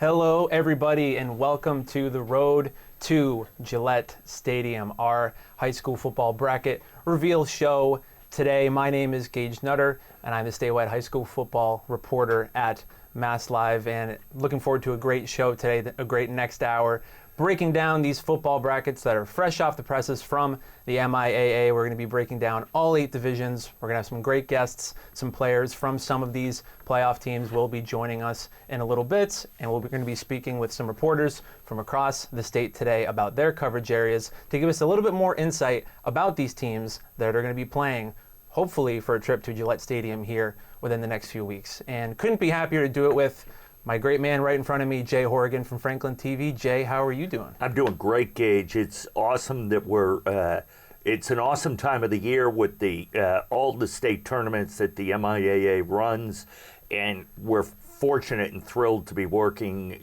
Hello, everybody, and welcome to the Road to Gillette Stadium, our high school football bracket reveal show. Today, my name is Gage Nutter, and I'm the statewide high school football reporter at Mass Live, and looking forward to a great show today, a great next hour, breaking down these football brackets that are fresh off the presses from the MIAA. We're going to be breaking down all 8 divisions. We're going to have some great guests, some players from some of these playoff teams will be joining us in a little bit, and we're going to be speaking with some reporters from across the state today about their coverage areas to give us a little bit more insight about these teams that are going to be playing, hopefully for a trip to Gillette Stadium here within the next few weeks. And couldn't be happier to do it with my great man right in front of me, Jay Horrigan from Franklin TV. Jay, how are you doing? I'm doing great, Gage. It's awesome that it's an awesome time of the year with the all the state tournaments that the MIAA runs, and we're fortunate and thrilled to be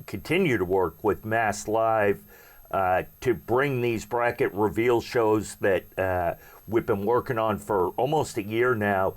continue to work with Mass Live to bring these bracket reveal shows that we've been working on for almost a year now.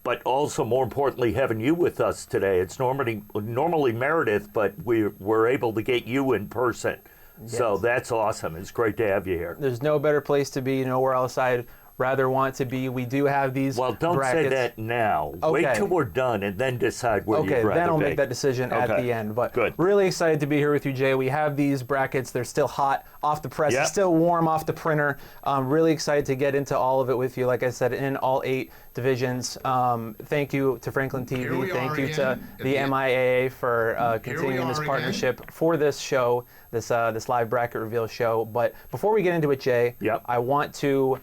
But also, more importantly, having you with us today. It's normally Meredith, but we're able to get you in person. Yes. So that's awesome. It's great to have you here. There's no better place to be, nowhere else I'd rather want to be. We do have these don't brackets. Say that now. Okay. Wait till we're done and then decide where you'd rather be. Okay, then I'll make that decision at the end. But good. Really excited to be here with you, Jay. We have these brackets. They're still hot off the press. Yep. It's still warm off the printer. Really excited to get into all of it with you. Like I said, in all 8 divisions. Thank you to Franklin TV. Thank you to the MIAA for continuing this partnership for this show, this live bracket reveal show. But before we get into it, Jay, I want to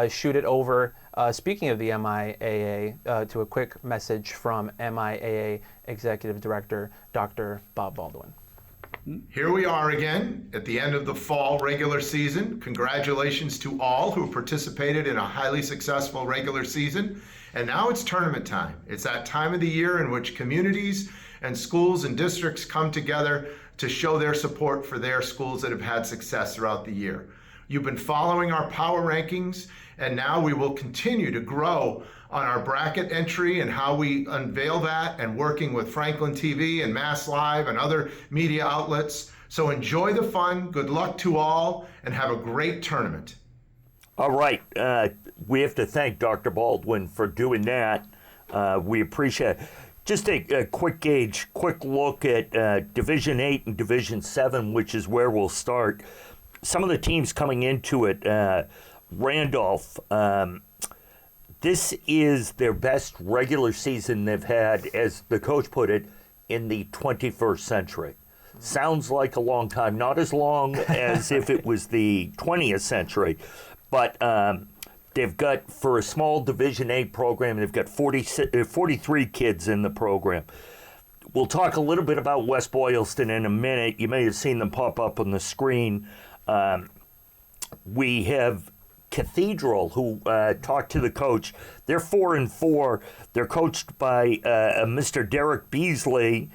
shoot it over, speaking of the MIAA, to a quick message from MIAA Executive Director, Dr. Bob Baldwin. Here we are again at the end of the fall regular season. Congratulations to all who participated in a highly successful regular season. And now it's tournament time. It's that time of the year in which communities and schools and districts come together to show their support for their schools that have had success throughout the year. You've been following our power rankings, and now we will continue to grow on our bracket entry and how we unveil that, and working with Franklin TV and Mass Live and other media outlets. So enjoy the fun, good luck to all, and have a great tournament. All right. We have to thank Dr. Baldwin for doing that. We appreciate it. Just a quick look at Division 8 and Division 7, which is where we'll start. Some of the teams coming into it, Randolph, this is their best regular season they've had, as the coach put it, in the 21st century. Sounds like a long time, not as long as if it was the 20th century, but they've got, for a small Division 8 program, they've got 43 kids in the program. We'll talk a little bit about West Boylston in a minute. You may have seen them pop up on the screen. We have Cathedral, who talked to the coach. They're 4-4. They're coached by Mr. Derek Beasley.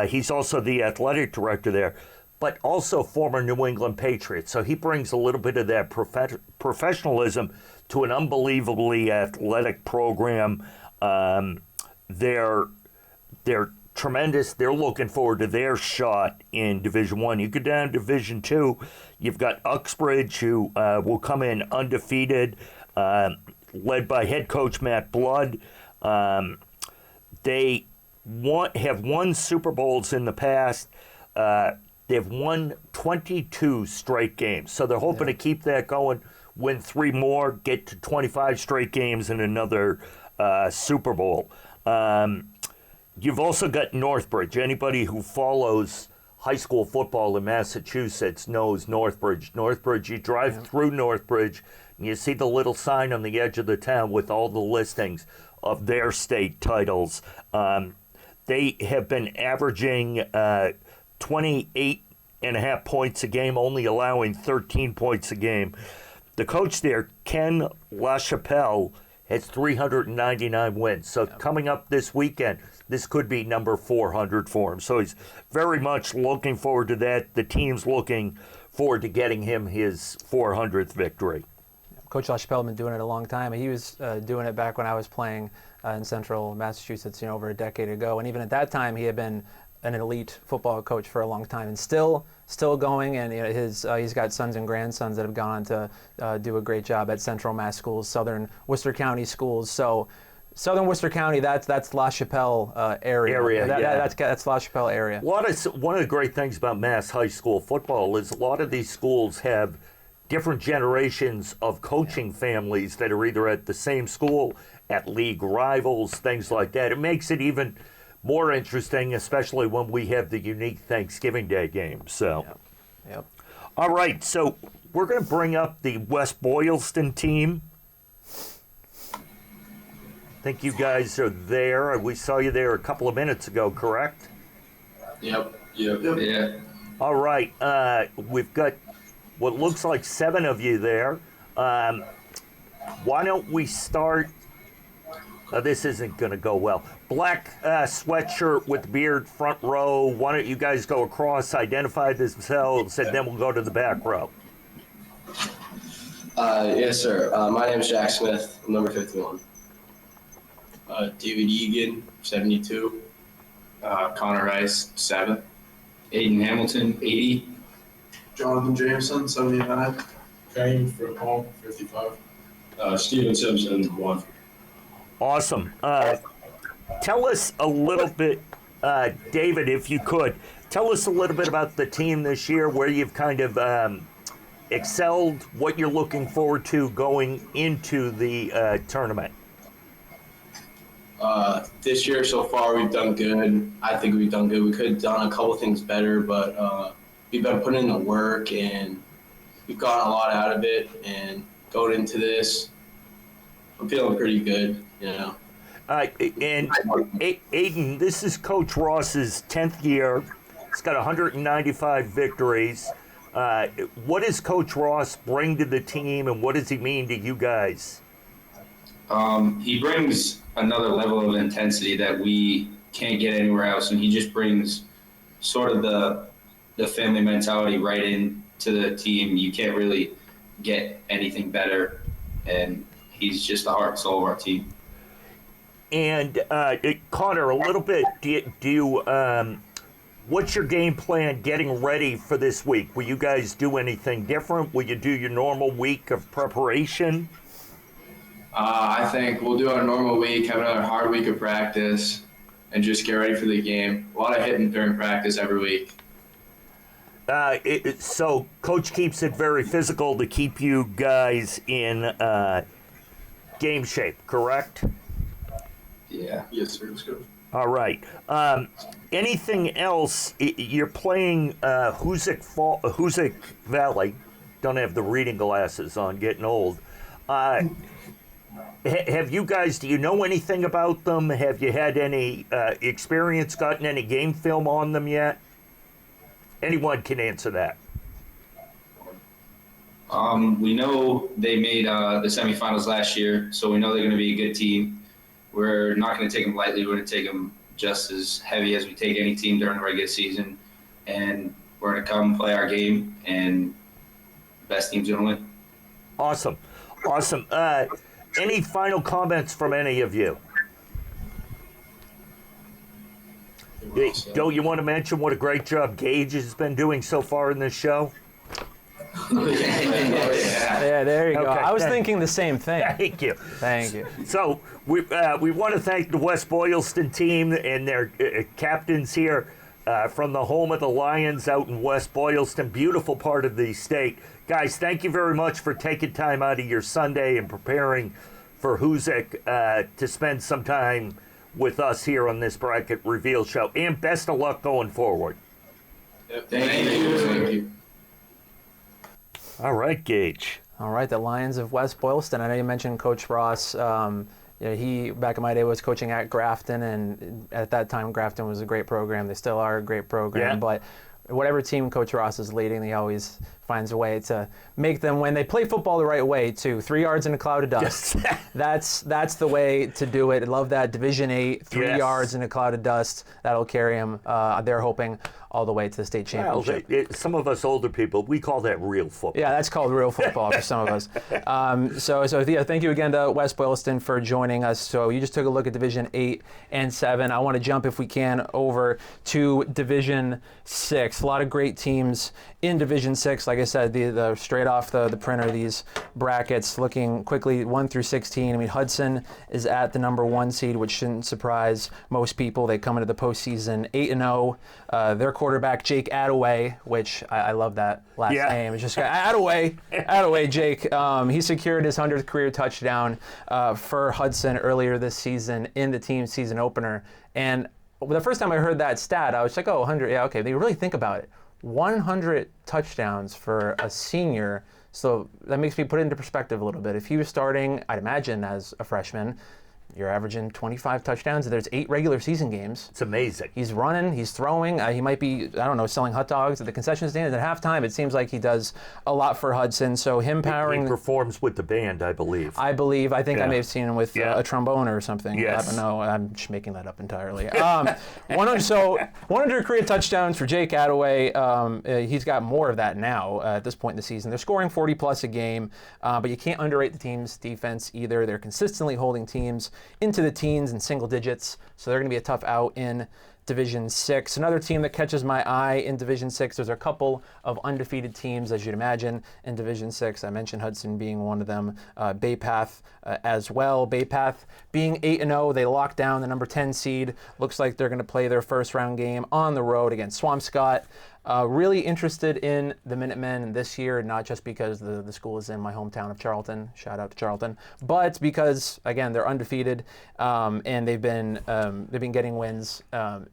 He's also the athletic director there, but also former New England Patriot. So he brings a little bit of that professionalism to an unbelievably athletic program. They're tremendous. They're looking forward to their shot in Division 1. You go down to Division 2, you've got Uxbridge, who will come in undefeated, led by head coach Matt Blood. They have won Super Bowls in the past. They've won 22 straight games. So they're hoping to keep that going, win 3 more, get to 25 straight games and another Super Bowl. You've also got Northbridge. Anybody who follows high school football in Massachusetts knows Northbridge. Northbridge, you drive through Northbridge, and you see the little sign on the edge of the town with all the listings of their state titles. They have been averaging 28.5 points a game, only allowing 13 points a game. The coach there, Ken LaChapelle, has 399 wins. So coming up this weekend, this could be number 400 for him. So he's very much looking forward to that. The team's looking forward to getting him his 400th victory. Coach LaChapelle has been doing it a long time. He was doing it back when I was playing in central Massachusetts, over a decade ago. And even at that time, he had been an elite football coach for a long time, and still going. And he's got sons and grandsons that have gone on to do a great job at Central Mass schools, Southern Worcester County schools. So Southern Worcester County, that's La Chapelle area. That's La Chapelle area. One of the great things about Mass high school football is a lot of these schools have different generations of coaching families that are either at the same school, at league rivals, things like that. It makes it even more interesting, especially when we have the unique Thanksgiving Day game. So, Yep. All right, so we're going to bring up the West Boylston team. I think you guys are there. We saw you there a couple of minutes ago, correct? Yep. Yeah. All right. We've got what looks like 7 of you there. Why don't we start? This isn't going to go well. Black sweatshirt with beard, front row. Why don't you guys go across, identify themselves, and then we'll go to the back row. Yes, sir. My name is Jack Smith. I'm number 51. David Egan, 72. Connor Rice, 7. Aiden Hamilton, 80. Jonathan Jameson, 79. Kane from home, 55. Steven Simpson, 1. Awesome. Tell us a little bit, David, if you could, tell us a little bit about the team this year, where you've kind of excelled, what you're looking forward to going into the tournament. This year so far we've done good. I think we've done good. We could have done a couple things better, but we've been putting in the work and we've gotten a lot out of it. And going into this, I'm feeling pretty good, you know. And Aiden, this is Coach Ross's 10th year. He's got 195 victories. What does Coach Ross bring to the team, and what does he mean to you guys? He brings another level of intensity that we can't get anywhere else, and he just brings sort of the family mentality right into the team. You can't really get anything better, and he's just the heart and soul of our team. And Connor, a little bit, what's your game plan getting ready for this week? Will you guys do anything different? Will you do your normal week of preparation? I think we'll do our normal week, have another hard week of practice, and just get ready for the game. A lot of hitting during practice every week. So Coach keeps it very physical to keep you guys in game shape, correct? Yeah. Yes, sir. Let's go. All right. Anything else? You're playing Hoosick Valley. Don't have the reading glasses on, getting old. Have you guys, do you know anything about them? Have you had any experience, gotten any game film on them yet? Anyone can answer that. We know they made the semifinals last year, so we know they're going to be a good team. We're not going to take them lightly. We're going to take them just as heavy as we take any team during the regular season. And we're going to come play our game, and the best team's going to win. Awesome. Any final comments from any of you? Don't you want to mention what a great job Gage has been doing so far in this show? Yeah, there you go. Okay, I was thinking the same thing. Thank you. Thank you. So we want to thank the West Boylston team and their captains here from the home of the Lions out in West Boylston, beautiful part of the state. Guys, thank you very much for taking time out of your Sunday and preparing for Hoosick to spend some time with us here on this Bracket Reveal show. And best of luck going forward. Thank you. All right, Gage. All right, the Lions of West Boylston. I know you mentioned Coach Ross. He, back in my day, was coaching at Grafton, and at that time, Grafton was a great program. They still are a great program, Yeah. but whatever team Coach Ross is leading, he always finds a way to make them win. They play football the right way, too. 3 yards in a cloud of dust. That's the way to do it. I love that. Division 8, 3 Yes. yards in a cloud of dust. That'll carry them, they're hoping, all the way to the state Well, championship. some of us older people, we call that real football. Yeah, that's called real football for some of us. So thank you again to West Boylston for joining us. So you just took a look at Division 8 and 7. I want to jump, if we can, over to Division 6. A lot of great teams in Division 6. Like I said, the straight off the printer, these brackets, looking quickly 1 through 16. I mean, Hudson is at the number 1 seed, which shouldn't surprise most people. They come into the postseason 8-0. Their quarterback, Jake Attaway, which I love that last name. It's just Attaway, Jake. He secured his 100th career touchdown for Hudson earlier this season in the team season opener. And the first time I heard that stat, I was like, oh, 100, yeah, okay. But you really think about it. 100 touchdowns for a senior. So that makes me put it into perspective a little bit. If he was starting, I'd imagine, as a freshman, you're averaging 25 touchdowns. There's 8 regular season games. It's amazing. He's running, he's throwing. He might be, I don't know, selling hot dogs at the concession stand. At halftime, it seems like he does a lot for Hudson. So him powering. He performs with the band, I believe. I think I may have seen him with a trombone or something. Yes. I don't know. I'm just making that up entirely. 100 career touchdowns for Jake Attaway. He's got more of that now at this point in the season. They're scoring 40 plus a game, but you can't underrate the team's defense either. They're consistently holding teams into the teens and single digits, so they're going to be a tough out in Division 6. Another team that catches my eye in Division 6, there's a couple of undefeated teams, as you'd imagine, in Division 6. I mentioned Hudson being one of them, Bay Path as well. Bay Path being 8-0, they locked down the number 10 seed. Looks like they're going to play their first round game on the road against Swampscott. Really interested in the Minutemen this year, not just because the school is in my hometown of Charlton, shout out to Charlton, but because, again, they're undefeated, and they've been getting wins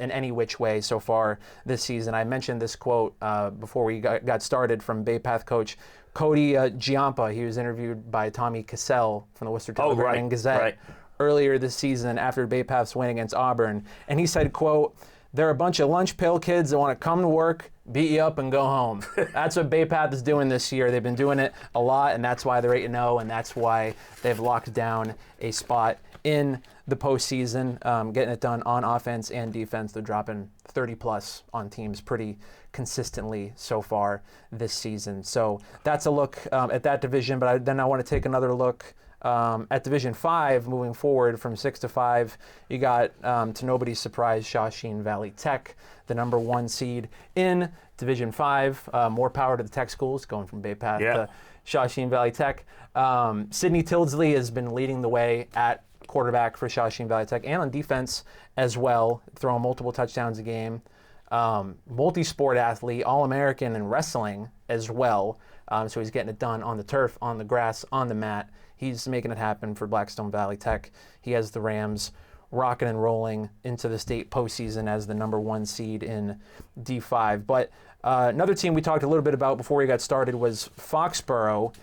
in any which way so far this season. I mentioned this quote before we got started from Bay Path coach Cody Giampa. He was interviewed by Tommy Cassell from the Worcester Telegram and Gazette earlier this season after Bay Path's win against Auburn, and he said, quote, "They're a bunch of lunch pail kids that want to come to work, beat you up, and go home." That's what Bay Path is doing this year. They've been doing it a lot, and that's why they're 8-0, and that's why they've locked down a spot in the postseason, getting it done on offense and defense. They're dropping 30-plus on teams pretty consistently so far this season. So that's a look at that division, but then I want to take another look at Division 5, moving forward from 6 to 5, you got, to nobody's surprise, Shawsheen Valley Tech, the number 1 seed in Division 5. More power to the Tech schools, going from Bay Path to Shawsheen Valley Tech. Sidney Tildesley has been leading the way at quarterback for Shawsheen Valley Tech and on defense as well, throwing multiple touchdowns a game. Multi-sport athlete, All-American in wrestling as well. So he's getting it done on the turf, on the grass, on the mat. He's making it happen for Blackstone Valley Tech. He has the Rams rocking and rolling into the state postseason as the number 1 seed in D5. But another team we talked a little bit about before we got started was Foxborough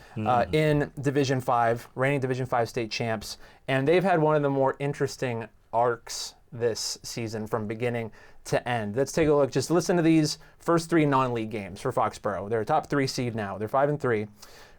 in Division 5, reigning Division 5 state champs. And they've had one of the more interesting arcs this season from beginning to end. Let's take a look. Just listen to these first 3 non-league games for Foxborough. They're a top 3 seed now. They're 5-3.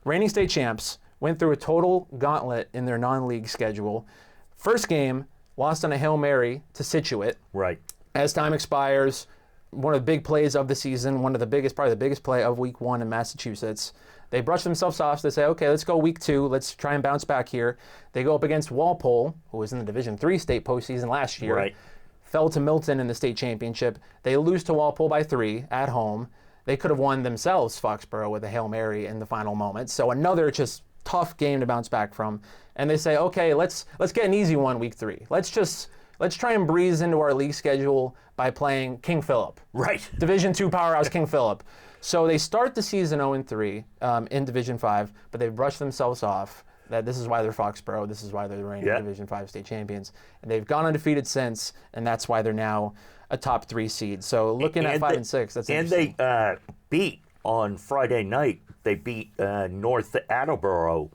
Reigning state champs. Went through a total gauntlet in their non-league schedule. First game, lost on a Hail Mary to Scituate. Right. As time expires, one of the big plays of the season, probably the biggest play of week 1 in Massachusetts. They brush themselves off. So they say, okay, let's go week 2. Let's try and bounce back here. They go up against Walpole, who was in the Division 3 state postseason last year. Right. Fell to Milton in the state championship. They lose to Walpole by 3 at home. They could have won themselves, Foxborough, with a Hail Mary in the final moment. So another just tough game to bounce back from. And they say, okay, let's get an easy one week 3. Let's try and breeze into our league schedule by playing King Philip. Right. Division 2 powerhouse King Philip. So they start the season 0-3 in Division 5, but they brush themselves off. That this is why they're Foxborough. This is why they're the reigning Division 5 state champions. And they've gone undefeated since, and that's why they're now a top 3 seed. So looking at 5 and 6, that's interesting. And they beat on Friday night. They beat North Attleboro,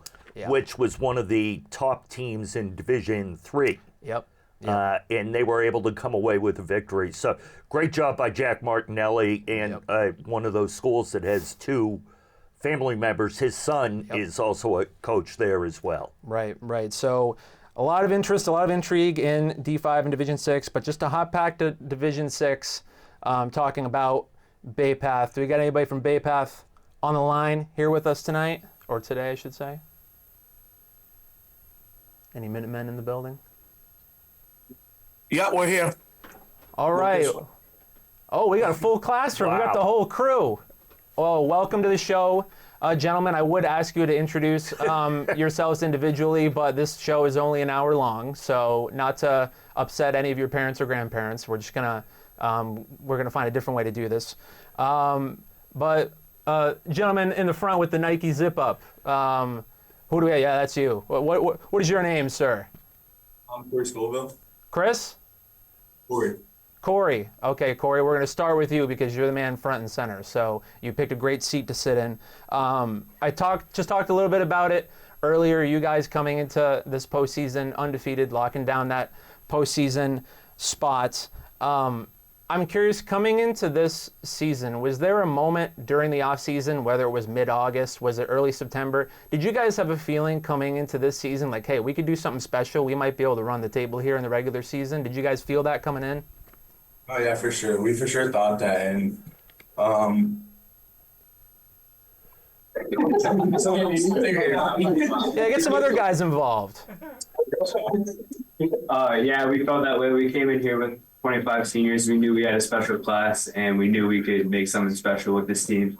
which was one of the top teams in Division 3. Yep. And they were able to come away with a victory. So great job by Jack Martinelli and one of those schools that has 2 family members. His son is also a coach there as well. Right. So a lot of interest, a lot of intrigue in D5 and Division 6, but just to hop back to Division 6, talking about Bay Path. Do we got anybody from Bay Path on the line here with us tonight? Or today, I should say? Any Minutemen in the building? Yeah, we're here. All right. Oh, we got a full classroom. We got the whole crew. Well, welcome to the show. Gentlemen, I would ask you to introduce yourselves individually, but this show is only an hour long, so not to upset any of your parents or grandparents. We're just gonna find a different way to do this. But gentlemen in the front with the Nike zip up, who do we have? Yeah, that's you. What is your name, sir? I'm Corey Scoville. Chris? Corey. Okay, Corey, we're going to start with you because you're the man front and center. So you picked a great seat to sit in. I just talked a little bit about it earlier. You guys coming into this postseason undefeated, locking down that postseason spot. I'm curious, coming into this season, was there a moment during the offseason, whether it was mid-August, was it early September, did you guys have a feeling coming into this season like, hey, we could do something special, we might be able to run the table here in the regular season? Did you guys feel that coming in? Oh yeah, for sure. We for sure thought that, and Yeah, get some other guys involved. Yeah, we felt that way. We came in here with 25 seniors. We knew we had a special class, and we knew we could make something special with this team.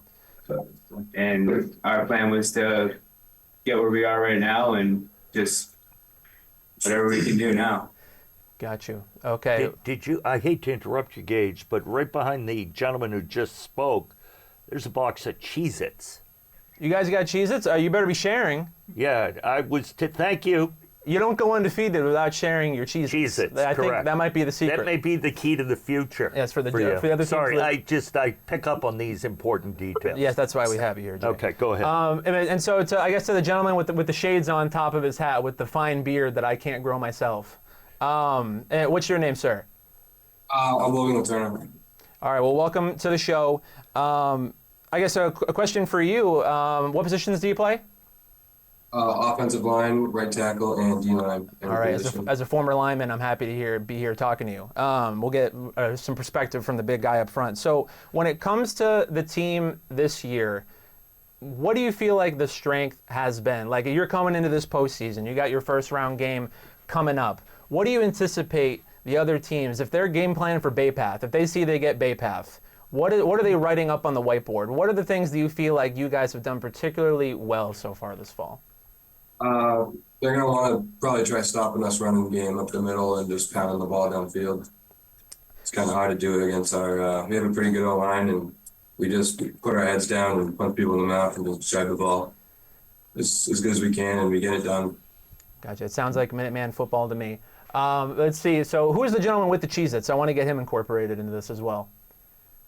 And our plan was to get where we are right now and just whatever we can do now. Got you. Okay. Did you? I hate to interrupt you, Gage, but right behind the gentleman who just spoke, there's a box of Cheez-Its. You guys got Cheez-Its? You better be sharing. Yeah, I was to thank you. You don't go undefeated without sharing your Cheez-Its. Cheez-Its, I think correct. that might be the secret. That may be the key to the future. Yes, for the you. for the other Sorry, teams. I pick up on these important details. Yes, that's why we have you here, Jay. Okay, go ahead. And so I guess to the gentleman with the shades on top of his hat, with the fine beard that I can't grow myself. What's your name, sir? I'm Logan Laterna. All right. Well, welcome to the show. I guess a question for you. What positions do you play? Offensive line, right tackle, and D-line. All right. As a former lineman, I'm happy to be here talking to you. We'll get some perspective from the big guy up front. So when it comes to the team this year, what do you feel like the strength has been? Like, you're coming into this postseason, you got your first round game coming up. What do you anticipate the other teams, if they're game planning for Bay Path, if they see they get Bay Path, what are they writing up on the whiteboard? What are the things that you feel like you guys have done particularly well so far this fall? They're going to want to probably try stopping us running the game up the middle and just pounding the ball downfield. It's kind of hard to do it against our we have a pretty good O-line, and we just put our heads down and punch people in the mouth and just drive the ball as good as we can, and we get it done. Gotcha. It sounds like Minuteman football to me. Let's see. So who is the gentleman with the Cheez-Its? I want to get him incorporated into this as well.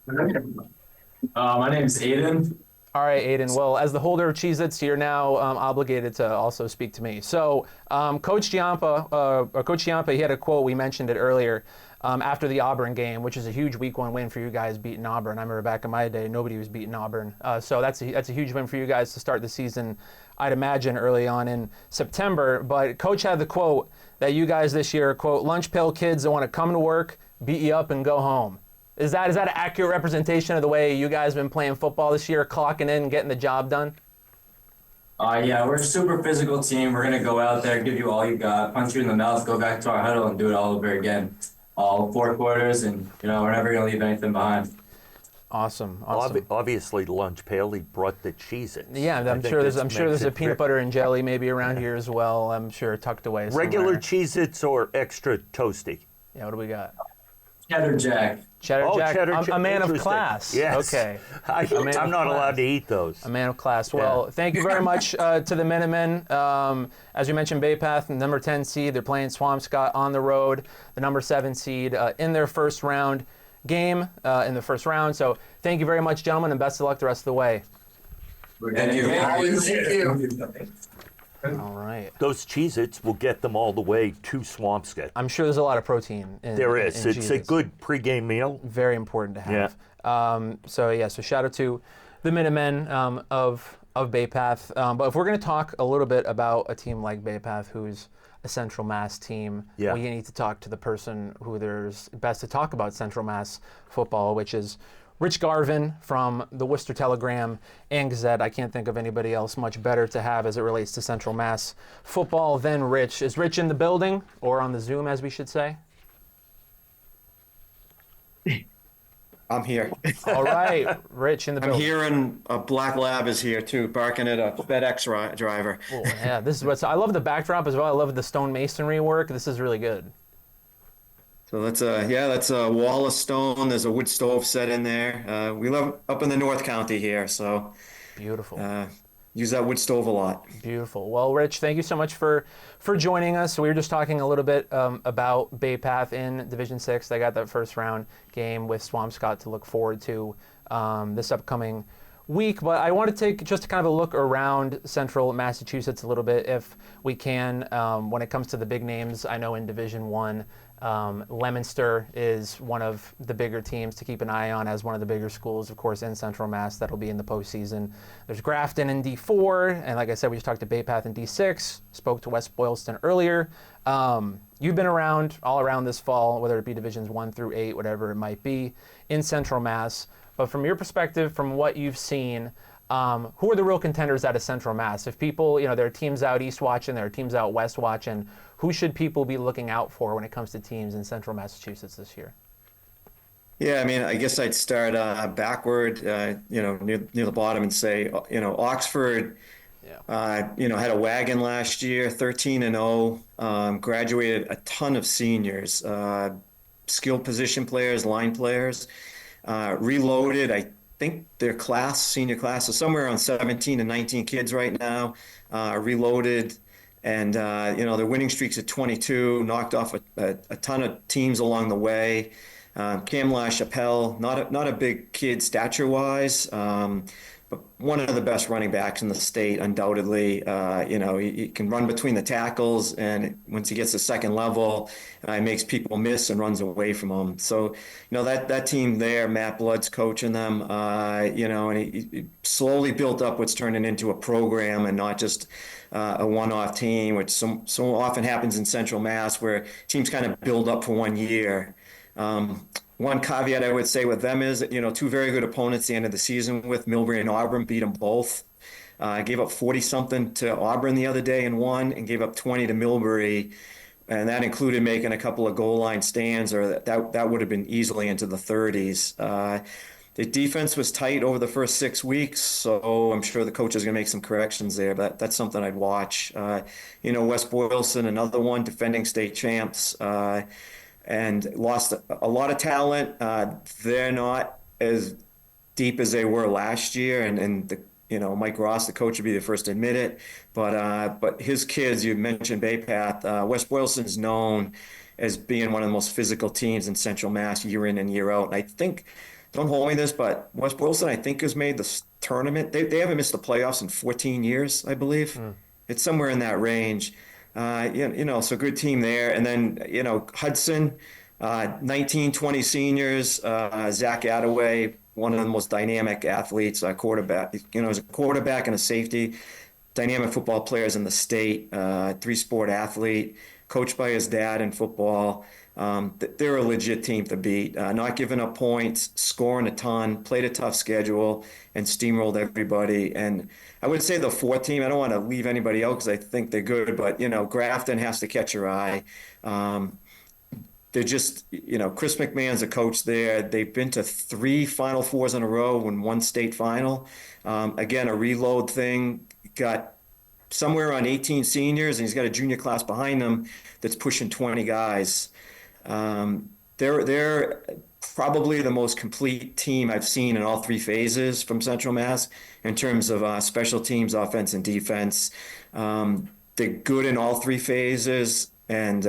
My name's Aiden. All right, Aiden. Well, as the holder of Cheez-Its, you're now obligated to also speak to me. So Coach Giampa, he had a quote, we mentioned it earlier, after the Auburn game, which is a huge week one win for you guys beating Auburn. I remember back in my day, nobody was beating Auburn. So that's a huge win for you guys to start the season, I'd imagine, early on in September. But Coach had the quote that you guys this year, quote, lunch pail kids that want to come to work, beat you up, and go home. Is that an accurate representation of the way you guys have been playing football this year, clocking in and getting the job done? Yeah, we're a super physical team. We're going to go out there, give you all you got, punch you in the mouth, go back to our huddle, and do it all over again. All 4 quarters, and we're never going to leave anything behind. Awesome. Obviously, lunch pail, he brought the Cheez-Its. Yeah, I'm sure there's a peanut butter and jelly maybe around here as well. I'm sure tucked away somewhere. Regular Cheez-Its or extra toasty? Yeah, what do we got? Cheddar Jack. Cheddar Jack. A man of class. Yes. Okay. I'm not allowed to eat those. A man of class. Well, thank you very much to the Minutemen. As you mentioned, Bay Path, number 10 seed. They're playing Swampscott on the road, the number 7 seed in their first round game in the first round. So thank you very much, gentlemen, and best of luck the rest of the way. Thank you. Thank you. All right. Those Cheez-Its will get them all the way to Swampscott. I'm sure there's a lot of protein in There is. in It's Cheez-Its. a good pregame meal. Very important to have. Yeah. So shout out to the Minutemen of Bay Path. But if we're going to talk a little bit about a team like Bay Path, who's a Central Mass team, Yeah. we need to talk to the person who there's best to talk about Central Mass football, which is Rich Garvin from the Worcester Telegram and Gazette. I can't think of anybody else much better to have as it relates to Central Mass football than Rich. Is Rich in the building, or on the Zoom, as we should say? I'm here. All right, Rich in the I'm building. here, and a black lab is here too, barking at a FedEx driver. Oh, yeah, this is what's. I love the backdrop as well. I love the stone masonry work. This is really good. So that's a wall of stone. There's a wood stove set in there. We live up in the North County here, so Beautiful. use that wood stove a lot. Beautiful. Well, Rich, thank you so much for joining us. We were just talking a little bit about Bay Path in Division 6. They got that first round game with Swampscott to look forward to this upcoming week. But I want to take just kind of a look around Central Massachusetts a little bit, if we can, when it comes to the big names. I know in Division 1, Leominster is one of the bigger teams to keep an eye on, as one of the bigger schools, of course, in Central Mass that'll be in the postseason. There's Grafton in D4, and like I said, we just talked to Bay Path in D6, spoke to West Boylston earlier. You've been around all around this fall, whether it be Divisions 1 through 8, whatever it might be, in Central Mass. But from your perspective, from what you've seen, who are the real contenders out of Central Mass? If people, there are teams out east watching, there are teams out west watching, who should people be looking out for when it comes to teams in Central Massachusetts this year? Yeah, I mean, I guess I'd start backward, near the bottom, and say, Oxford, had a wagon last year, 13-0, graduated a ton of seniors, skilled position players, line players, reloaded. I think their senior class, is somewhere around 17 to 19 kids right now, reloaded. And, their winning streaks at 22, knocked off a ton of teams along the way. Cam LaChapelle, not a big kid stature-wise, but one of the best running backs in the state, undoubtedly. He can run between the tackles, and once he gets to second level, he makes people miss and runs away from them. So, that team there, Matt Blood's coaching them, and he slowly built up what's turning into a program and not just a one-off team, which so often happens in Central Mass, where teams kind of build up for 1 year. One caveat I would say with them is, two very good opponents at the end of the season with Millbury and Auburn, beat them both. Gave up 40-something to Auburn the other day and won, and gave up 20 to Millbury. And that included making a couple of goal line stands, or that would have been easily into the 30s. The defense was tight over the first 6 weeks, so I'm sure the coach is going to make some corrections there, but that's something I'd watch. West Boylston, another one, defending state champs, and lost a lot of talent. They're not as deep as they were last year, and Mike Ross, the coach, would be the first to admit it. But his kids, you mentioned Bay Path, West Boylston's known as being one of the most physical teams in Central Mass year in and year out. And I think, don't hold me this, but West Boylston, I think, has made the tournament. They haven't missed the playoffs in 14 years, I believe. It's somewhere in that range. So good team there. And then, Hudson, 19, 20 seniors, Zach Attaway, one of the most dynamic athletes, quarterback, as a quarterback and a safety, dynamic football players in the state, three-sport athlete, coached by his dad in football. They're a legit team to beat, not giving up points, scoring a ton, played a tough schedule, and steamrolled everybody. And I would say the fourth team, I don't want to leave anybody out because I think they're good, but, Grafton has to catch your eye. They're just, Chris McMahon's a coach there. They've been to 3 Final Fours in a row and 1 state final. Again, a reload thing. Got somewhere around 18 seniors, and he's got a junior class behind them that's pushing 20 guys. They're probably the most complete team I've seen in all 3 phases from Central Mass in terms of special teams, offense, and defense. They're good in all 3 phases and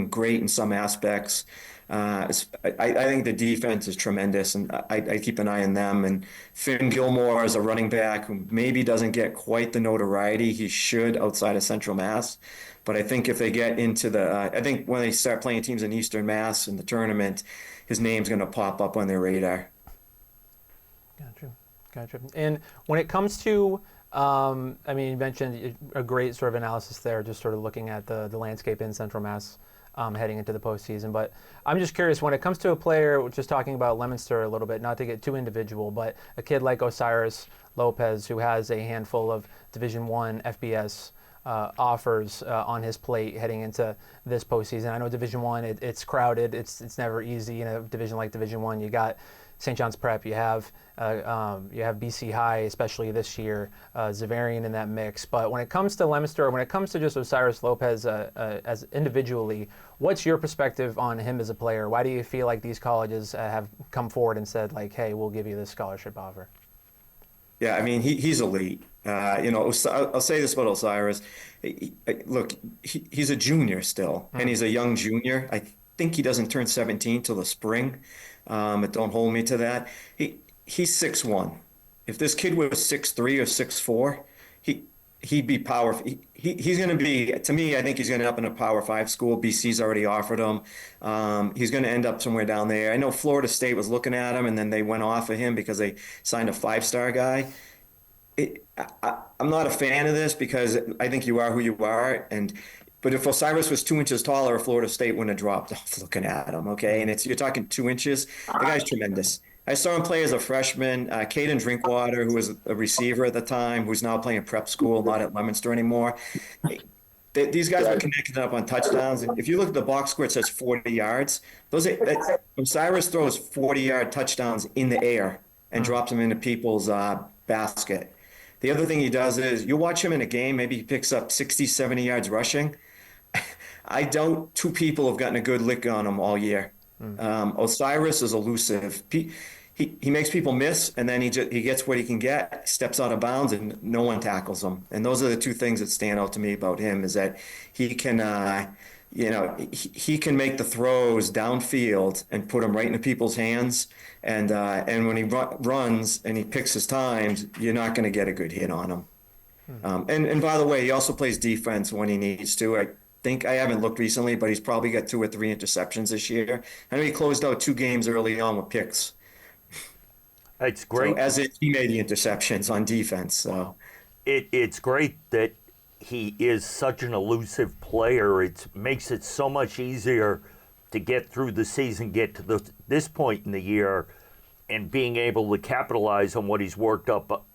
great in some aspects. I think the defense is tremendous, and I keep an eye on them. And Finn Gilmore is a running back who maybe doesn't get quite the notoriety he should outside of Central Mass. But I think if they get into I think when they start playing teams in Eastern Mass in the tournament, his name's going to pop up on their radar. Gotcha. And when it comes to, you mentioned a great sort of analysis there, just sort of looking at the landscape in Central Mass heading into the postseason. But I'm just curious, when it comes to a player, just talking about Leominster a little bit, not to get too individual, but a kid like Osiris Lopez, who has a handful of Division I FBS offers on his plate heading into this postseason. I know Division I, it's crowded. It's never easy in a division like Division I. You got St. John's Prep. You have BC High, especially this year. Zavarian in that mix. But when it comes to Leominster, when it comes to just Osiris Lopez as individually, what's your perspective on him as a player? Why do you feel like these colleges have come forward and said, like, hey, we'll give you this scholarship offer? Yeah, I mean, he's elite. I'll say this about Osiris. Look, he's a junior still, and he's a young junior. I think he doesn't turn 17 till the spring. But don't hold me to that. He's 6'1". If this kid was 6'3" or 6'4", he'd be powerful. He's going to be, to me, I think he's going to end up in a Power 5 school. BC's already offered him. He's going to end up somewhere down there. I know Florida State was looking at him, and then they went off of him because they signed a 5-star guy. I'm not a fan of this because I think you are who you are. But if Osiris was 2 inches taller, Florida State wouldn't have dropped off looking at him, okay? And you're talking 2 inches. The guy's tremendous. I saw him play as a freshman. Caden Drinkwater, who was a receiver at the time, who's now playing prep school, not at Leominster anymore. These guys were connected up on touchdowns. And if you look at the box score, it says 40 yards. Osiris throws 40-yard touchdowns in the air and drops them into people's basket. The other thing he does is you watch him in a game, maybe he picks up 60, 70 yards rushing. I doubt 2 people have gotten a good lick on him all year. Osiris is elusive. He makes people miss, and then he gets what he can get, steps out of bounds, and no one tackles him. And those are the 2 things that stand out to me about him, is that he can, he can make the throws downfield and put them right into people's hands. And when he runs and he picks his times, you're not going to get a good hit on him. And by the way, he also plays defense when he needs to. I haven't looked recently, but he's probably got 2 or 3 interceptions this year. I know he closed out 2 games early on with picks. It's great. So he made the interceptions on defense. So it's great that he is such an elusive player. It makes it so much easier to get through the season, get to this point in the year, and being able to capitalize on what he's worked up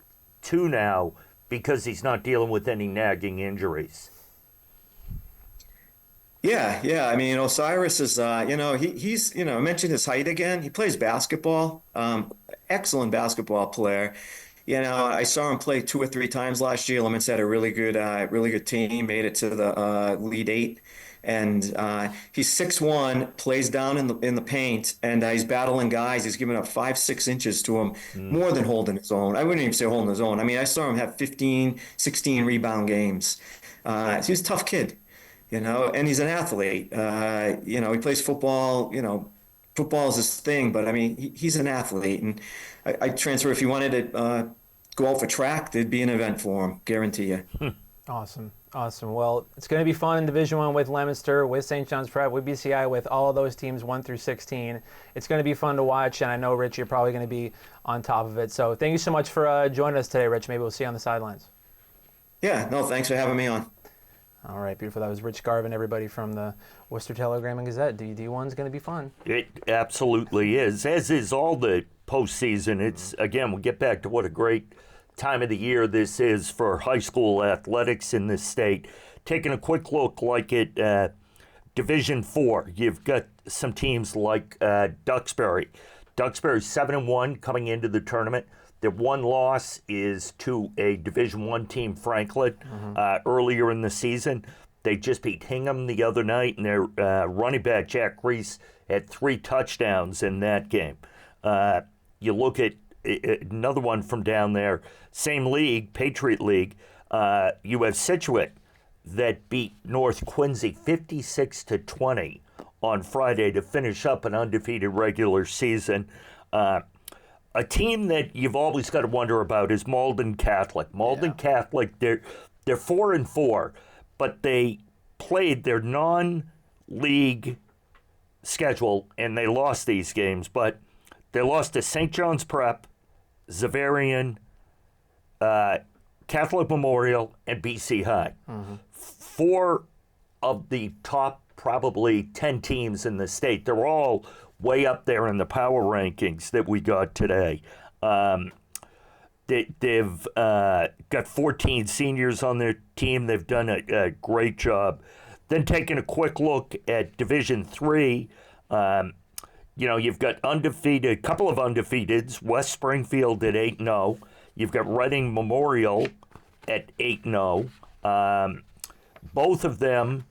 to now because he's not dealing with any nagging injuries. Yeah. I mean, Osiris is, he's, I mentioned his height again. He plays basketball. Excellent basketball player. I saw him play 2 or 3 times last year. Lemons had a really good team, made it to the Elite 8. And he's 6'1", plays down in the paint, and he's battling guys. He's giving up 5-6 inches to him, more than holding his own. I wouldn't even say holding his own. I mean, I saw him have 15, 16 rebound games. He's a tough kid. And he's an athlete. He plays football. Football is his thing, but I mean, he's an athlete. And I'd transfer if he wanted to go out for track, there'd be an event for him, guarantee you. Awesome. Well, it's going to be fun in Division I with Leominster, with St. John's Prep, with BCI, with all of those teams 1 through 16. It's going to be fun to watch, and I know, Rich, you're probably going to be on top of it. So thank you so much for joining us today, Rich. Maybe we'll see you on the sidelines. Yeah, no, thanks for having me on. All right, beautiful. That was Rich Garvin, everybody from the Worcester Telegram and Gazette. D1's going to be fun. It absolutely is, as is all the postseason. It's, again, we'll get back to what a great time of the year this is for high school athletics in this state. Taking a quick look like at Division 4, you've got some teams like Duxbury. Duxbury 7-1 coming into the tournament. Their one loss is to a Division I team, Franklin, earlier in the season. They just beat Hingham the other night, and their running back, Jack Reese, had 3 touchdowns in that game. You look at another one from down there, same league, Patriot League. You have Scituate that beat North Quincy 56-20 on Friday to finish up an undefeated regular season. A team that you've always got to wonder about is Malden Catholic. Malden Catholic, they're 4-4, but they played their non-league schedule and they lost these games. But they lost to St. John's Prep, Zavarian, Catholic Memorial, and BC High. 4 of the top probably 10 teams in the state. They're all way up there in the power rankings that we got today. They've got 14 seniors on their team. They've done a great job. Then taking a quick look at Division III, you've got a couple of undefeateds. West Springfield at 8-0. You've got Reading Memorial at 8-0. Both of them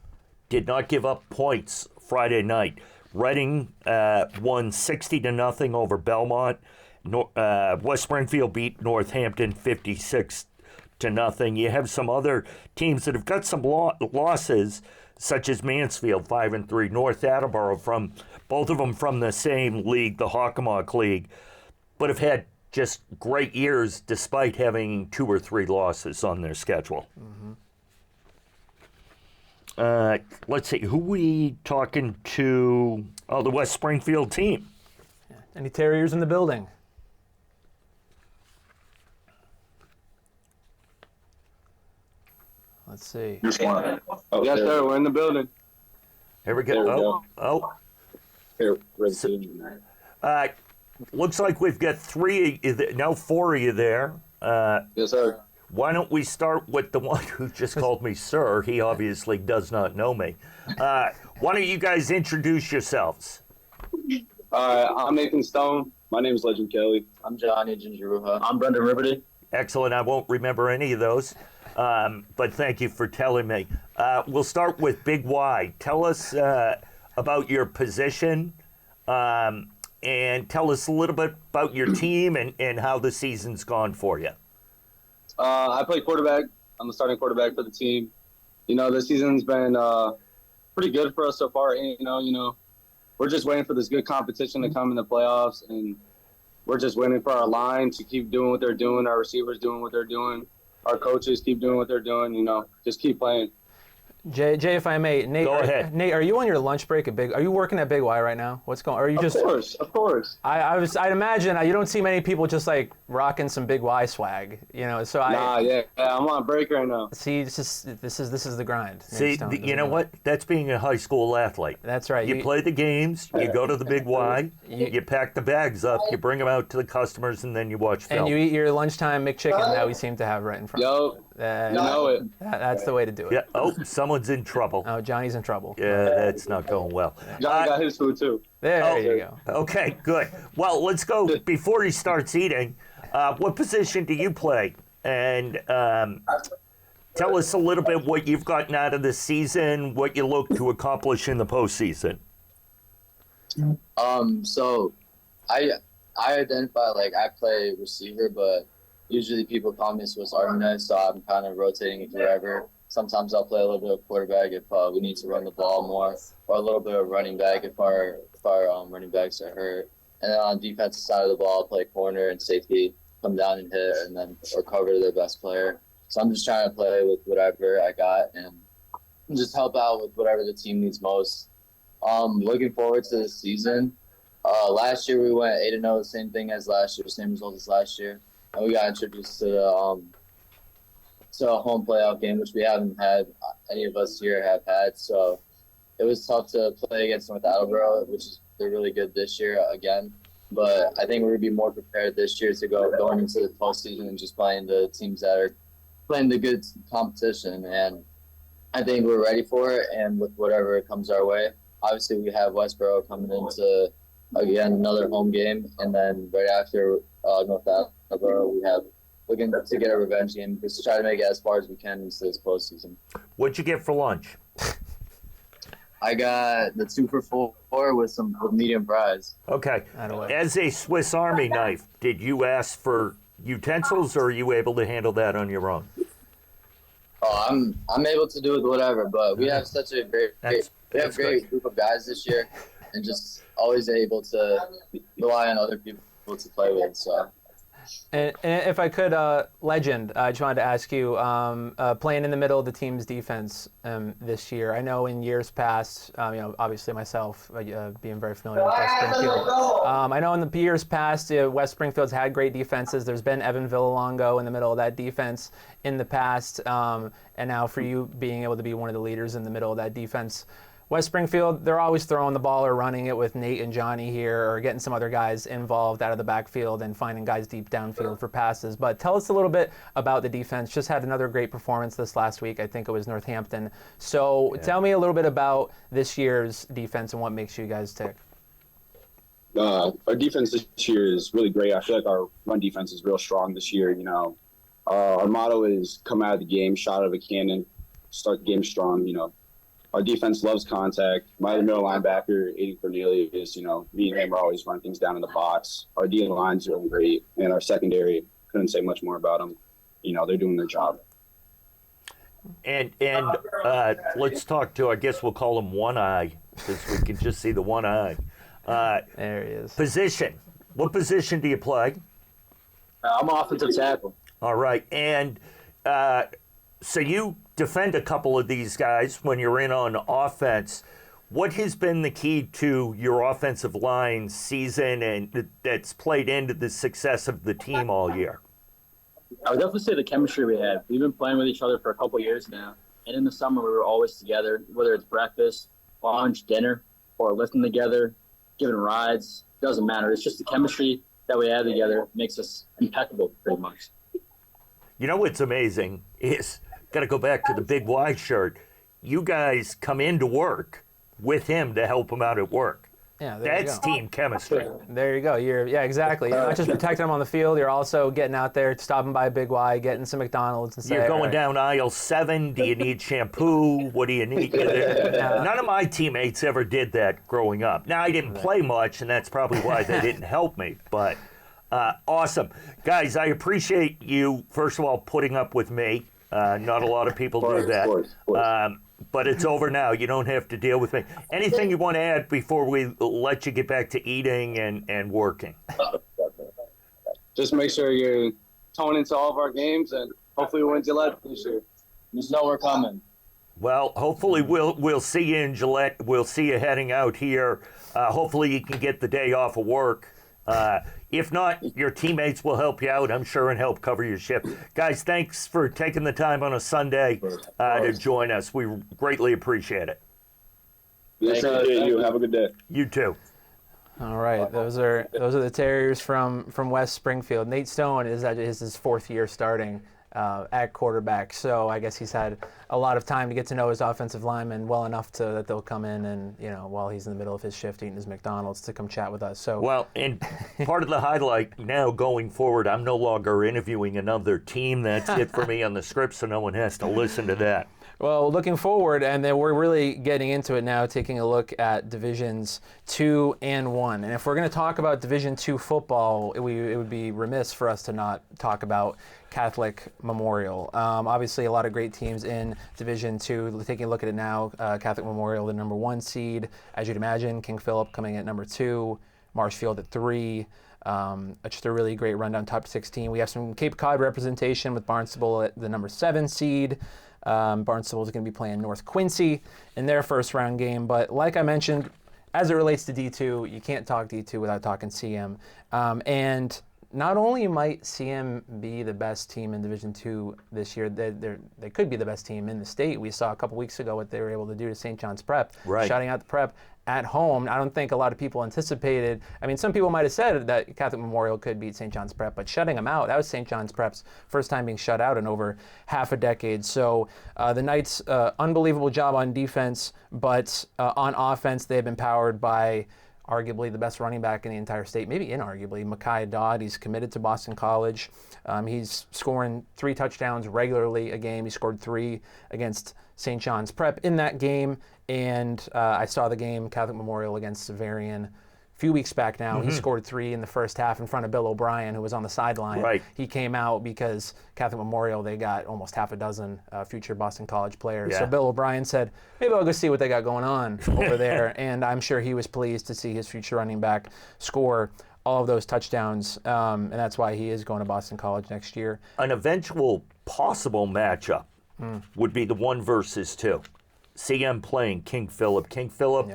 did not give up points Friday night. Reading won 60-0 over Belmont. West Springfield beat Northampton 56-0. You have some other teams that have got some losses, such as Mansfield 5-3, North Attleboro, both of them from the same league, the Hockomock League, but have had just great years despite having 2 or 3 losses on their schedule. Let's see, who we talking to? Oh, the West Springfield team. Any Terriers in the building? Let's see. Yes, sir, we're in the building. Here we There we go. go. Here, Looks like we've got 3, now 4 of you there. yes, sir. Why don't we start with the one who just called me sir? He obviously does not know me. Why don't you guys introduce yourselves? I'm Nathan Stone. My name is Legend Kelly. I'm Johnny Gingeruha. I'm Brendan Riverty. Excellent. I won't remember any of those, but thank you for telling me. We'll start with Big Y. Tell us about your position and tell us a little bit about your team and how the season's gone for you. I play quarterback. I'm the starting quarterback for the team. This season's been pretty good for us so far. And, we're just waiting for this good competition to come in the playoffs, and we're just waiting for our line to keep doing what they're doing, our receivers doing what they're doing, our coaches keep doing what they're doing. Just keep playing. Jay, if I may, Nate. Go ahead. Nate, are you on your lunch break at Big? Are you working at Big Y right now? What's going? Are you just? Of course. I'd imagine you don't see many people just like rocking some Big Y swag, So yeah, I'm on break right now. See, this is the grind. See, you know what? That's being a high school athlete. That's right. You play the games, you go to the Big Y, you pack the bags up, you bring them out to the customers, and then you watch film. And you eat your lunchtime McChicken that we seem to have right in front of you. You know it. That's the way to do it. Yeah. Oh, someone's in trouble. Oh, Johnny's in trouble. Yeah, that's not going well. Johnny got his food too. There you go. Okay, good. Well, let's go. Before he starts eating, what position do you play? And tell us a little bit what you've gotten out of the season, what you look to accomplish in the postseason. So I identify I play receiver, but usually people call me Swiss Army knife, so I'm kind of rotating wherever. Sometimes I'll play a little bit of quarterback if we need to run the ball more, or a little bit of running back if our running backs are hurt. And then on the defensive side of the ball, I'll play corner and safety, come down and hit, and then or cover their best player. So I'm just trying to play with whatever I got and just help out with whatever the team needs most. Looking forward to the season. Last year we went 8-0, the same thing as last year, same result as last year. And we got introduced to a home playoff game, which we haven't had, any of us here have had. So it was tough to play against North Attleboro, which is they're really good this year again. But I think we're going to be more prepared this year to going into the postseason and just playing the teams that are playing the good competition. And I think we're ready for it, and with whatever comes our way. Obviously, we have Westboro coming into, again, another home game. And then right after North Attleboro, we have looking to get a revenge game, just to try to make it as far as we can into this postseason. What'd you get for lunch? I got the 2 for $4 with medium fries. Okay. As a Swiss Army knife, did you ask for utensils, or are you able to handle that on your own? Oh, I'm able to do it whatever, but we have such a great group of guys this year, and just always able to rely on other people to play with. So. And if I could, Legend, I just wanted to ask you, playing in the middle of the team's defense this year. I know in years past, obviously myself being very familiar with West Springfield. I know in the years past, West Springfield's had great defenses. There's been Evan Villalongo in the middle of that defense in the past, and now for you being able to be one of the leaders in the middle of that defense. West Springfield, they're always throwing the ball or running it with Nate and Johnny here, or getting some other guys involved out of the backfield and finding guys deep downfield for passes. But tell us a little bit about the defense. Just had another great performance this last week. I think it was Northampton. So tell me a little bit about this year's defense and what makes you guys tick. Our defense this year is really great. I feel like our run defense is real strong this year. Our motto is come out of the game, shot out of a cannon, start the game strong. Our defense loves contact. My middle linebacker, Aiden Cornelius, me and him are always running things down in the box. Our D line's doing great, and our secondary, couldn't say much more about them. They're doing their job. And let's talk to, I guess we'll call him One Eye, because we can just see the one eye. There he is. Position. What position do you play? I'm offensive tackle. All right. And so you defend a couple of these guys when you're in on offense. What has been the key to your offensive line season and that's played into the success of the team all year? I would definitely say the chemistry we have. We've been playing with each other for a couple of years now. And in the summer, we were always together, whether it's breakfast, lunch, dinner, or lifting together, giving rides. Doesn't matter. It's just the chemistry that we have together makes us impeccable pretty much. What's amazing is, got to go back to the Big Y shirt. You guys come into work with him to help him out at work. Yeah, that's team chemistry. There you go. Exactly. You're not just protecting them on the field. You're also getting out there, stopping by Big Y, getting some McDonald's. And You're going down aisle 7. Do you need shampoo? What do you need? None of my teammates ever did that growing up. Now, I didn't play much, and that's probably why they didn't help me. But awesome. Guys, I appreciate you, first of all, putting up with me. Not a lot of people do that. Of course. But it's over now. You don't have to deal with me. Anything you want to add before we let you get back to eating and working? Just make sure you're toning into all of our games, and hopefully we win Gillette this year. Just know we're coming. Well, hopefully we'll see you in Gillette. We'll see you heading out here. Hopefully you can get the day off of work. If not, your teammates will help you out, I'm sure, and help cover your shift. Guys, thanks for taking the time on a Sunday to join us. We greatly appreciate it. Yes, you. Have a good day. You too. All right, those are the Terriers from West Springfield. Nate Stone is his 4th year starting at quarterback, so I guess he's had a lot of time to get to know his offensive linemen well enough that they'll come in and while he's in the middle of his shift eating his McDonald's to come chat with us. So well, and part of the highlight now going forward, I'm no longer interviewing another team. That's it for me on the script, so no one has to listen to that. Well, looking forward, and then we're really getting into it now, taking a look at Divisions 2 and 1. And if we're going to talk about Division 2 football, it would be remiss for us to not talk about Catholic Memorial. Obviously, a lot of great teams in Division 2. Taking a look at it now, Catholic Memorial, the number 1 seed. As you'd imagine, King Philip coming at number 2, Marshfield at 3. Just a really great rundown, top 16. We have some Cape Cod representation with Barnstable at the number 7 seed. Barnstable is going to be playing North Quincy in their first round game. But like I mentioned, as it relates to D2, you can't talk D2 without talking CM. And not only might CM be the best team in Division 2 this year, they could be the best team in the state. We saw a couple weeks ago what they were able to do to St. John's Prep, shutting out the Prep at home. I don't think a lot of people anticipated. I mean, some people might have said that Catholic Memorial could beat St. John's Prep, but shutting them out, that was St. John's Prep's first time being shut out in over half a decade. So the Knights, unbelievable job on defense, but on offense, they've been powered by arguably the best running back in the entire state, maybe inarguably, Micaiah Dodd. He's committed to Boston College. He's scoring 3 touchdowns regularly a game. He scored 3 against St. John's Prep in that game. And I saw the game, Catholic Memorial against Severian, a few weeks back now. He scored 3 in the first half in front of Bill O'Brien, who was on the sideline. He came out because Catholic Memorial, they got almost half a dozen future Boston College players. So Bill O'Brien said, maybe I'll go see what they got going on over there. And I'm sure he was pleased to see his future running back score all of those touchdowns. And that's why he is going to Boston College next year. An eventual possible matchup would be the 1 versus 2. CM playing King Philip. King Philip,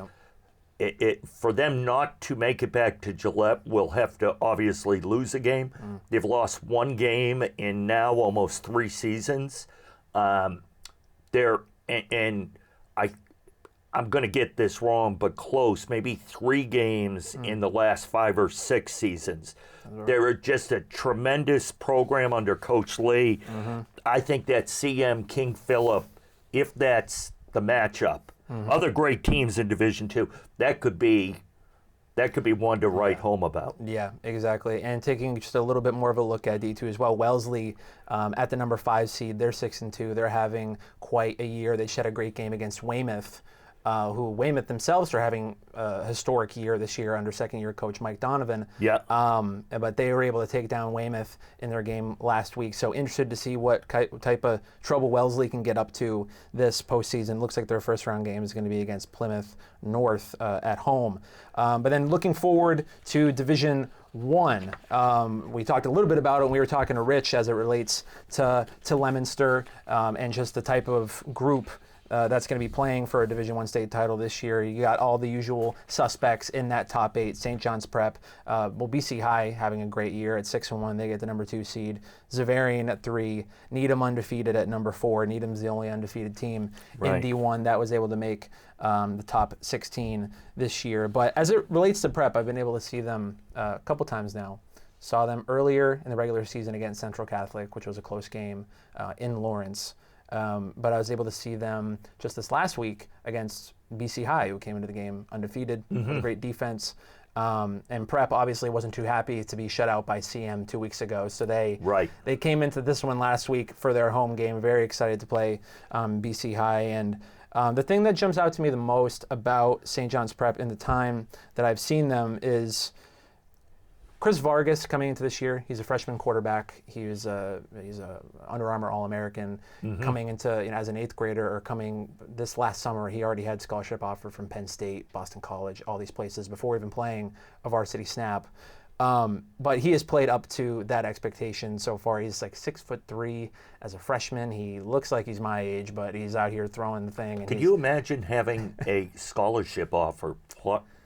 for them not to make it back to Gillette, will have to obviously lose a game. They've lost 1 game in now almost 3 seasons. I'm going to get this wrong, but close, maybe 3 games in the last 5 or 6 seasons. They're just a tremendous program under Coach Lee. I think that CM King Phillip, if that's the matchup, other great teams in Division II, that could be one to write home about. Yeah, exactly. And taking just a little bit more of a look at D2 as well, Wellesley at the number 5 seed, they're 6-2. They're having quite a year. They shed a great game against Weymouth, who Weymouth themselves are having a historic year this year under second-year coach Mike Donovan. Yeah. But they were able to take down Weymouth in their game last week. So interested to see what type of trouble Wellesley can get up to this postseason. Looks like their first-round game is going to be against Plymouth North at home. But then looking forward to Division One, we talked a little bit about it when we were talking to Rich as it relates to Leominster and just the type of group that's going to be playing for a Division I state title this year. You got all the usual suspects in that top 8. St. John's Prep, BC High having a great year at 6-1. They get the number 2 seed. Zavarian at 3. Needham undefeated at number 4. Needham's the only undefeated team in D1 that was able to make the top 16 this year. But as it relates to Prep, I've been able to see them a couple times now. Saw them earlier in the regular season against Central Catholic, which was a close game in Lawrence. But I was able to see them just this last week against BC High, who came into the game undefeated with a great defense. And Prep obviously wasn't too happy to be shut out by CM 2 weeks ago. So they came into this one last week for their home game, very excited to play BC High. And the thing that jumps out to me the most about St. John's Prep in the time that I've seen them is Chris Vargas coming into this year. He's a freshman quarterback. He's a Under Armour All-American. Coming into as an 8th grader, or coming this last summer, he already had scholarship offer from Penn State, Boston College, all these places before even playing a varsity snap. But he has played up to that expectation so far. He's like 6'3" as a freshman. He looks like he's my age, but he's out here throwing the thing. And Could you imagine having a scholarship offer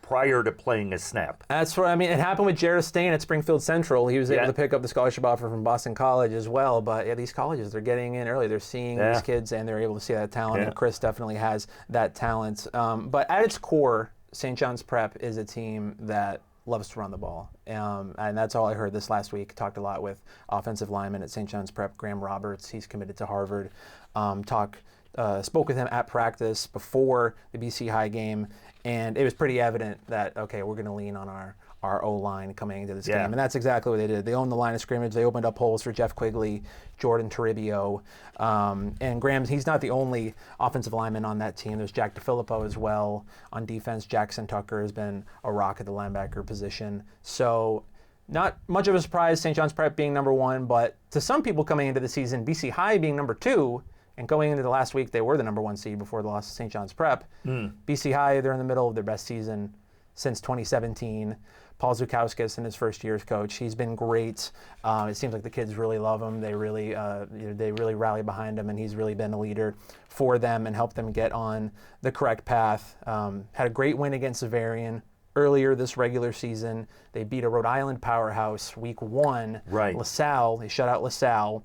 prior to playing a snap? That's what I mean. It happened with Jared Stain at Springfield Central. He was able to pick up the scholarship offer from Boston College as well. But these colleges, they're getting in early. They're seeing these kids, and they're able to see that talent. And Chris definitely has that talent. But at its core, St. John's Prep is a team that loves to run the ball. And that's all I heard this last week. Talked a lot with offensive lineman at St. John's Prep, Graham Roberts. He's committed to Harvard. Spoke with him at practice before the BC High game, and it was pretty evident that, okay, we're going to lean on our O-line coming into this game. And that's exactly what they did. They owned the line of scrimmage. They opened up holes for Jeff Quigley, Jordan Toribio. And Graham, he's not the only offensive lineman on that team. There's Jack DeFilippo as well. On defense, Jackson Tucker has been a rock at the linebacker position. So not much of a surprise, St. John's Prep being number 1, but to some people coming into the season, BC High being number 2, and going into the last week, they were the number 1 seed before the loss to St. John's Prep. BC High, they're in the middle of their best season since 2017. Paul Zukowskis in his first year as coach, he's been great. It seems like the kids really love him. They really rally behind him, and he's really been a leader for them and helped them get on the correct path. Had a great win against Zavarian earlier this regular season. They beat a Rhode Island powerhouse week 1. LaSalle, they shut out LaSalle.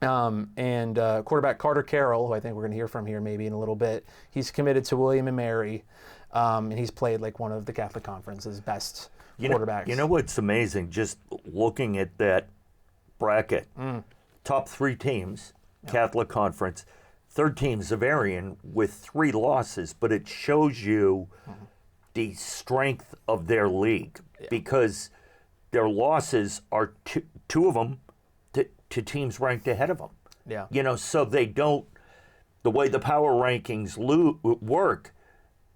And quarterback Carter Carroll, who I think we're going to hear from here maybe in a little bit, he's committed to William & Mary, and he's played like one of the Catholic Conference's best quarterbacks. You know what's amazing? Just looking at that bracket, top 3 teams, Catholic Conference, 3rd team Zavarian with 3 losses, but it shows you the strength of their league because their losses are two of them to teams ranked ahead of them. So they don't, the way the power rankings work,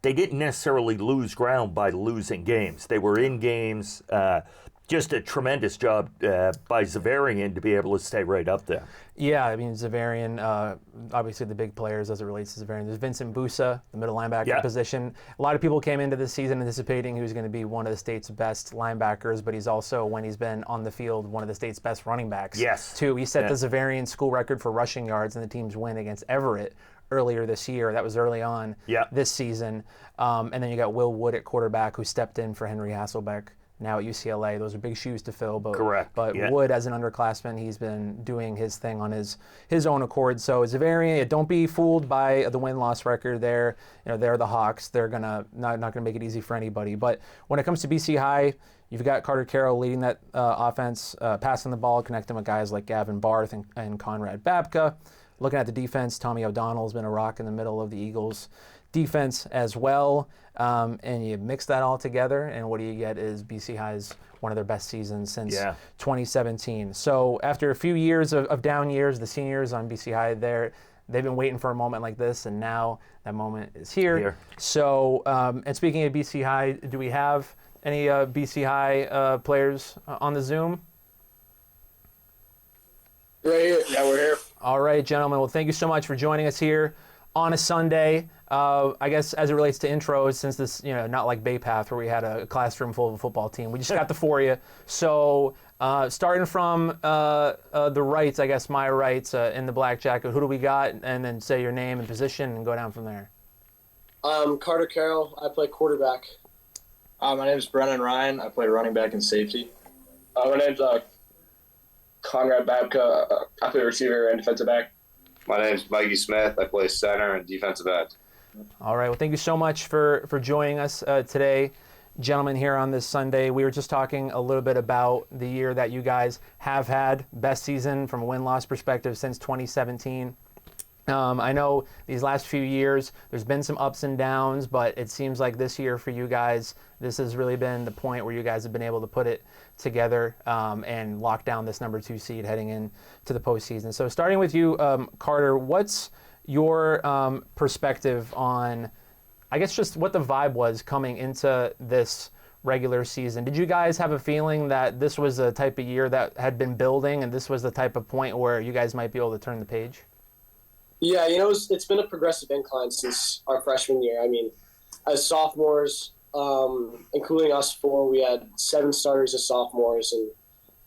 they didn't necessarily lose ground by losing games. They were in games. Just a tremendous job by Zavarian to be able to stay right up there. Yeah, I mean, Zavarian, obviously the big players as it relates to Zavarian. There's Vincent Busa, the middle linebacker position. A lot of people came into this season anticipating he was going to be one of the state's best linebackers, but he's also, when he's been on the field, one of the state's best running backs. Too. He set the Zavarian school record for rushing yards in the team's win against Everett earlier this year. That was early on this season. And then you got Will Wood at quarterback, who stepped in for Henry Hasselbeck now at UCLA. Those are big shoes to fill. But, Correct, But yeah. Wood, as an underclassman, he's been doing his thing on his own accord. So Zavarian, don't be fooled by the win-loss record there. They're the Hawks. They're not gonna make it easy for anybody. But when it comes to BC High, you've got Carter Carroll leading that offense, passing the ball, connecting with guys like Gavin Barth and Conrad Babka. Looking at the defense, Tommy O'Donnell's been a rock in the middle of the Eagles' defense as well. And you mix that all together, and what do you get is BC High's one of their best seasons since 2017. So after a few years of down years, the seniors on BC High, they've been waiting for a moment like this, and now that moment is here. So, and speaking of BC High, do we have any BC High players on the Zoom? Right here. Yeah, we're here. All right, gentlemen. Well, thank you so much for joining us here on a Sunday. I guess as it relates to intros, since this, not like Bay Path where we had a classroom full of a football team, we just got the four of you. So starting from the rights, I guess my rights in the black jacket, who do we got? And then say your name and position and go down from there. Carter Carroll. I play quarterback. My name is Brennan Ryan. I play running back and safety. My name's Conrad Babka. I play receiver and defensive back. My name's Mikey Smith. I play center and defensive end. All right. Well, thank you so much for joining us today, gentlemen, here on this Sunday. We were just talking a little bit about the year that you guys have had, best season from a win-loss perspective since 2017. I know these last few years, there's been some ups and downs, but it seems like this year for you guys, this has really been the point where you guys have been able to put it together and lock down this number 2 seed heading into the postseason. So starting with you, Carter, what's your perspective on, I guess, just what the vibe was coming into this regular season? Did you guys have a feeling that this was a type of year that had been building and this was the type of point where you guys might be able to turn the page? Yeah, it's been a progressive incline since our freshman year. I mean, as sophomores, including us four, we had 7 starters as sophomores, and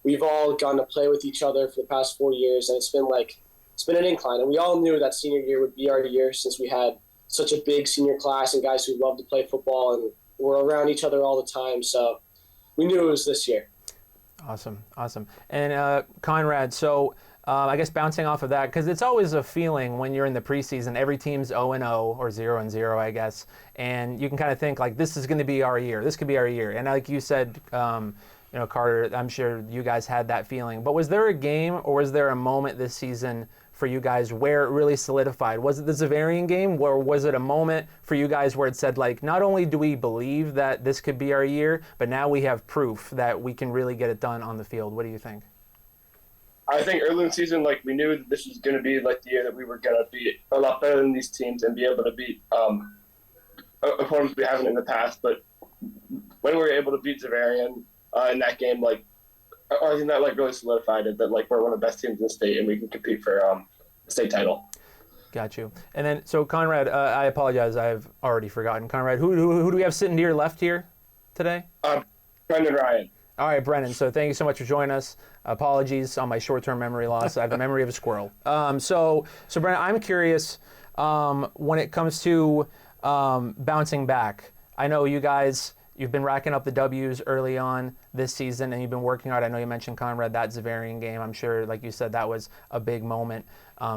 we've all gotten to play with each other for the past 4 years, and it's been an incline. And we all knew that senior year would be our year since we had such a big senior class and guys who love to play football and were around each other all the time. So we knew it was this year. Awesome. And Conrad, so I guess bouncing off of that, because it's always a feeling when you're in the preseason, every team's 0-0 or 0-0, I guess, and you can kind of think like, this is going to be our year. This could be our year. And like you said, Carter, I'm sure you guys had that feeling. But was there a game or was there a moment this season for you guys where it really solidified? Was it the Zavarian game, or was it a moment for you guys where it said, like, not only do we believe that this could be our year, but now we have proof that we can really get it done on the field? What do you think? I think early in the season, we knew that this was going to be the year that we were going to be a lot better than these teams and be able to beat opponents we haven't in the past. But when we were able to beat Zavarian in that game, I think that really solidified it that we're one of the best teams in the state and we can compete for the state title. Got you. And then, so Conrad, I apologize, I've already forgotten. Conrad, who do we have sitting to your left here today? Brendan Ryan. All right, Brennan. So thank you so much for joining us. Apologies on my short-term memory loss. I have the memory of a squirrel. So Brennan, I'm curious when it comes to bouncing back. I know you guys, you've been racking up the W's early on this season, and you've been working hard. I know you mentioned, Conrad, that Zavarian game. I'm sure, like you said, that was a big moment.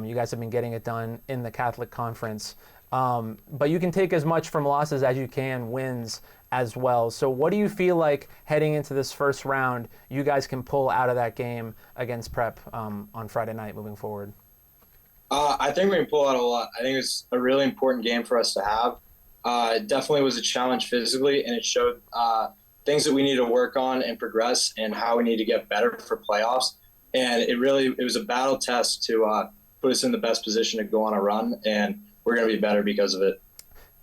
You guys have been getting it done in the Catholic Conference. But you can take as much from losses as you can wins as well. So what do you feel like heading into this first round you guys can pull out of that game against Prep on Friday night moving forward? I think we can pull out a lot. I think it's a really important game for us to have. It definitely was a challenge physically, and it showed things that we need to work on and progress and how we need to get better for playoffs. And it was a battle test to put us in the best position to go on a run, and we're going to be better because of it.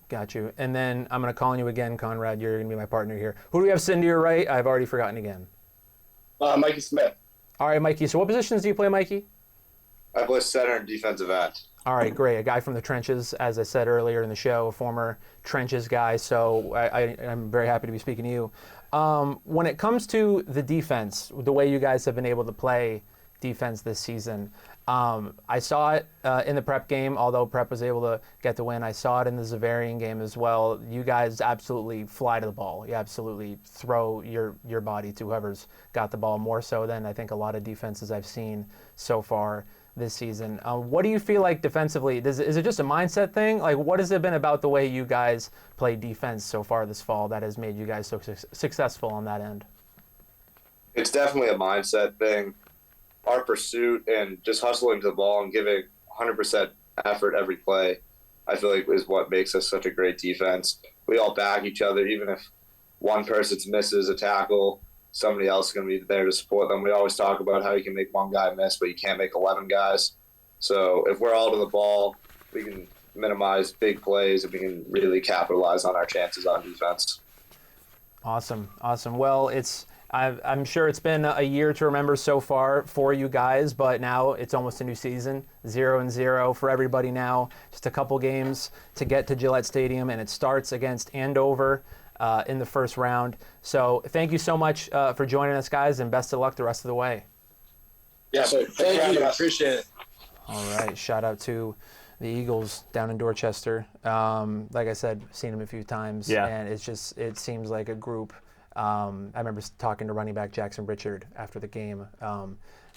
Got you. And then I'm going to call on you again, Conrad. You're going to be my partner here. Who do we have sitting to your right? I've already forgotten again. Mikey Smith. All right, Mikey. So what positions do you play, Mikey? I play center and defensive end. All right, great. A guy from the trenches, as I said earlier in the show, a former trenches guy. So I'm very happy to be speaking to you. When it comes to the defense, the way you guys have been able to play defense this season. I saw it in the Prep game, although Prep was able to get the win. I saw it in the Zavarian game as well. You guys absolutely fly to the ball. You absolutely throw your body to whoever's got the ball, more so than I think a lot of defenses I've seen so far this season. What do you feel like defensively? Is it just a mindset thing? Like, what has it been about the way you guys play defense so far this fall that has made you guys so successful on that end? It's definitely a mindset thing. Our pursuit and just hustling to the ball and giving 100% effort every play, I feel like is what makes us such a great defense. We all back each other, even if one person misses a tackle, somebody else is going to be there to support them. We always talk about how you can make one guy miss, but you can't make 11 guys. So if we're all to the ball, we can minimize big plays and we can really capitalize on our chances on defense. Awesome. Well, I'm sure it's been a year to remember so far for you guys, but now it's almost a new season, 0-0 for everybody now. Just a couple games to get to Gillette Stadium, and it starts against Andover in the first round. So thank you so much for joining us, guys, and best of luck the rest of the way. Yeah, so thank you. Appreciate it. All right. Shout out to the Eagles down in Dorchester. Like I said, seen them a few times, and it seems like a group. I remember talking to running back Jackson Richard after the game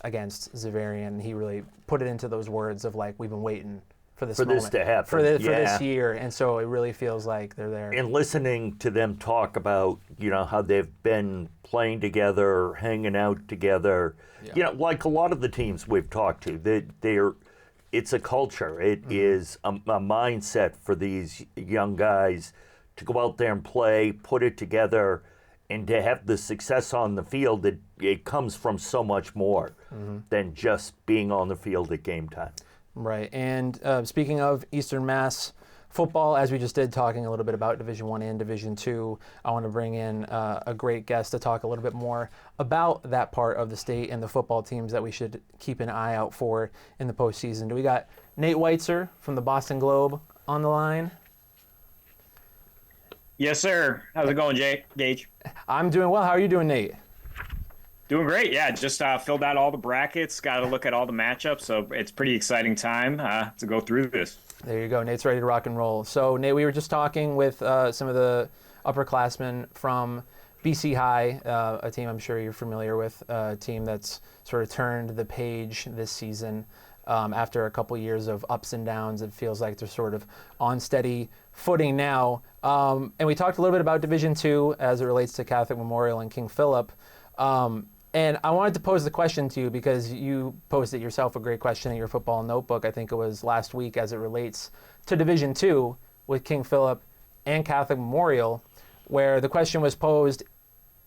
against Zavarian. He really put it into those words of like, we've been waiting for this moment, this to happen, for this year, and so it really feels like they're there. And listening to them talk about, how they've been playing together, hanging out together, like a lot of the teams we've talked to, it's a culture. It is a mindset for these young guys to go out there and play, put it together, and to have the success on the field. It comes from so much more than just being on the field at game time. Right. And speaking of Eastern Mass football, as we just did, talking a little bit about Division I and Division II, I want to bring in a great guest to talk a little bit more about that part of the state and the football teams that we should keep an eye out for in the postseason. Do we got Nate Weitzer from the Boston Globe on the line? Yes, sir. How's it going, Gage? I'm doing well. How are you doing, Nate? Doing great. Yeah, just filled out all the brackets, got to look at all the matchups, so it's pretty exciting time to go through this. There you go. Nate's ready to rock and roll. So, Nate, we were just talking with some of the upperclassmen from BC High, a team I'm sure you're familiar with, a team that's sort of turned the page this season. After a couple years of ups and downs, it feels like they're sort of on steady footing now. And we talked a little bit about Division II as it relates to Catholic Memorial and King Philip. And I wanted to pose the question to you because you posed it yourself, a great question in your football notebook. I think it was last week as it relates to Division II with King Philip and Catholic Memorial, where the question was posed,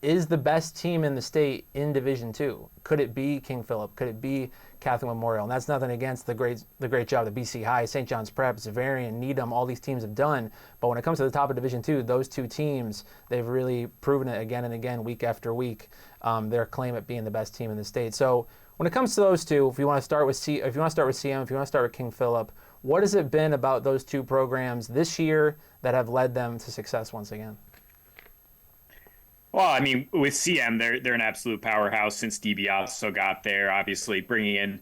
is the best team in the state in Division II? Could it be King Philip? Could it be Catholic Memorial? And that's nothing against the great job that BC High, St. John's Prep, Zavarian, Needham, all these teams have done. But when it comes to the top of Division II, those two teams, they've really proven it again and again, week after week, their claim at being the best team in the state. So when it comes to those two, if you want to start with CM, if you want to start with King Philip, what has it been about those two programs this year that have led them to success once again? Well, I mean, with CM, they're an absolute powerhouse since DiBiaso got there, obviously bringing in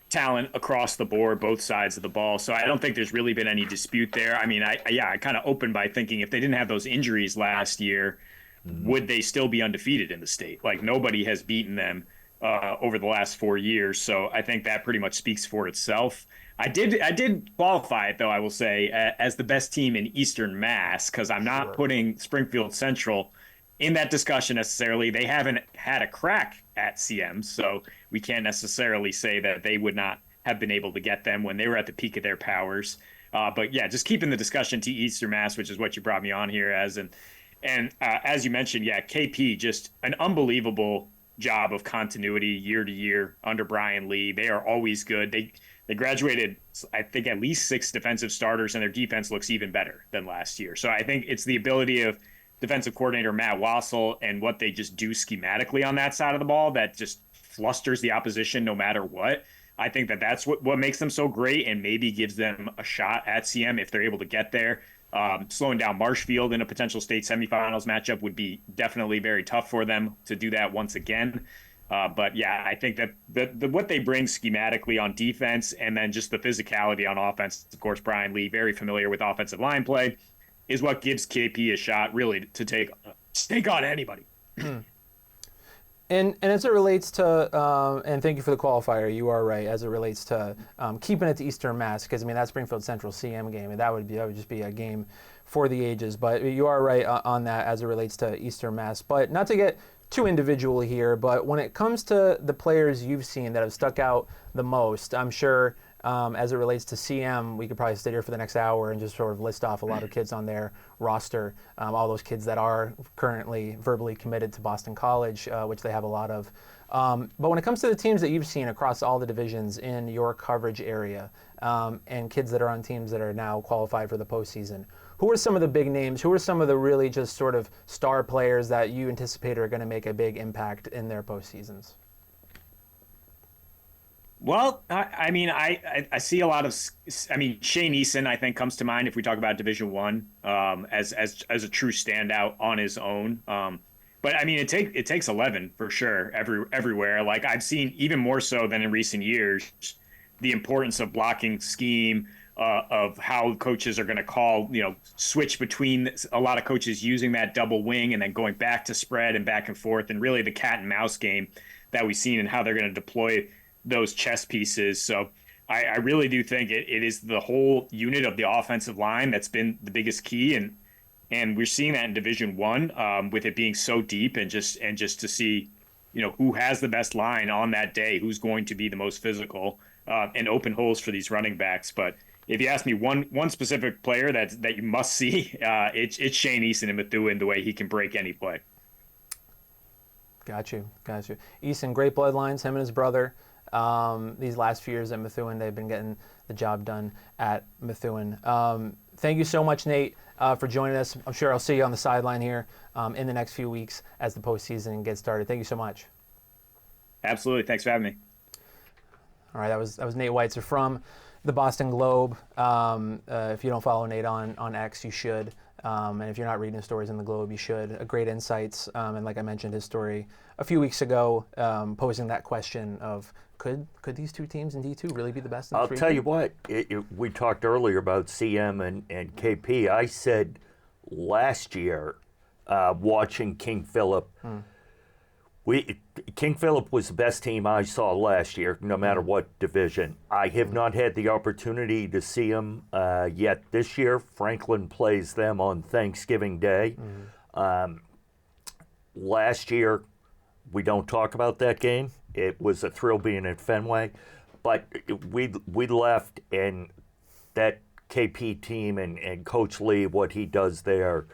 talent across the board, both sides of the ball. So I don't think there's really been any dispute there. I mean, I kind of opened by thinking if they didn't have those injuries last year, would they still be undefeated in the state? Like, nobody has beaten them over the last 4 years. So I think that pretty much speaks for itself. I did qualify it, though, I will say, as the best team in Eastern Mass, because I'm not putting Springfield Central in that discussion necessarily. They haven't had a crack at CM, so we can't necessarily say that they would not have been able to get them when they were at the peak of their powers. But yeah, just keeping the discussion to Eastern Mass, which is what you brought me on here as. And as you mentioned, yeah, KP, just an unbelievable job of continuity year to year under Brian Lee. They are always good. They graduated, I think, at least 6 defensive starters, and their defense looks even better than last year. So I think it's the ability of defensive coordinator Matt Wassel and what they just do schematically on that side of the ball that just flusters the opposition no matter what. I think that's what makes them so great and maybe gives them a shot at CM if they're able to get there. Slowing down Marshfield in a potential state semifinals matchup would be definitely very tough for them to do that once again. But yeah, I think that the what they bring schematically on defense and then just the physicality on offense, of course, Brian Lee, very familiar with offensive line play, is what gives KP a shot really to take on anybody. And as it relates to, and thank you for the qualifier, you are right, as it relates to keeping it to Eastern Mass, because, I mean, that Springfield Central CM game, and that would just be a game for the ages. But you are right on that as it relates to Eastern Mass. But not to get too individual here, but when it comes to the players you've seen that have stuck out the most, I'm sure as it relates to CM, we could probably sit here for the next hour and just sort of list off a lot of kids on their roster, all those kids that are currently verbally committed to Boston College, which they have a lot of. But when it comes to the teams that you've seen across all the divisions in your coverage area, and kids that are on teams that are now qualified for the postseason, who are some of the big names? Who are some of the really just sort of star players that you anticipate are going to make a big impact in their postseasons? Well, I mean, I see a lot of. I mean, Shane Eason, I think, comes to mind if we talk about Division One as a true standout on his own. But I mean, it takes 11 for sure everywhere. Like I've seen even more so than in recent years, the importance of blocking scheme, of how coaches are going to call, switch between a lot of coaches using that double wing and then going back to spread and back and forth, and really the cat and mouse game that we've seen and how they're going to deploy those chess pieces. So I really do think it is the whole unit of the offensive line that's been the biggest key, and we're seeing that in Division One with it being so deep, and just to see who has the best line on that day, who's going to be the most physical, and open holes for these running backs. But if you ask me one specific player that you must see, it's Shane Eason in Methuen, the way he can break any play. Got you. Eason, great bloodlines, him and his brother. These last few years at Methuen, they've been getting the job done at Methuen. Thank you so much, Nate, for joining us. I'm sure I'll see you on the sideline here in the next few weeks as the postseason gets started. Thank you so much. Absolutely. Thanks for having me. All right, that was Nate Weitzer from the Boston Globe. If you don't follow Nate on X, you should. And if you're not reading his stories in the Globe, you should. Great insights. And like I mentioned, his story a few weeks ago, posing that question of could these two teams in D2 really be the best in the I'll tell you what, we talked earlier about CM and KP. I said last year, watching King Philip, King Philip was the best team I saw last year, no matter what division. I have not had the opportunity to see them yet this year. Franklin plays them on Thanksgiving Day. Last year, we don't talk about that game. It was a thrill being at Fenway, but we left, and that KP team and Coach Lee, what he does there.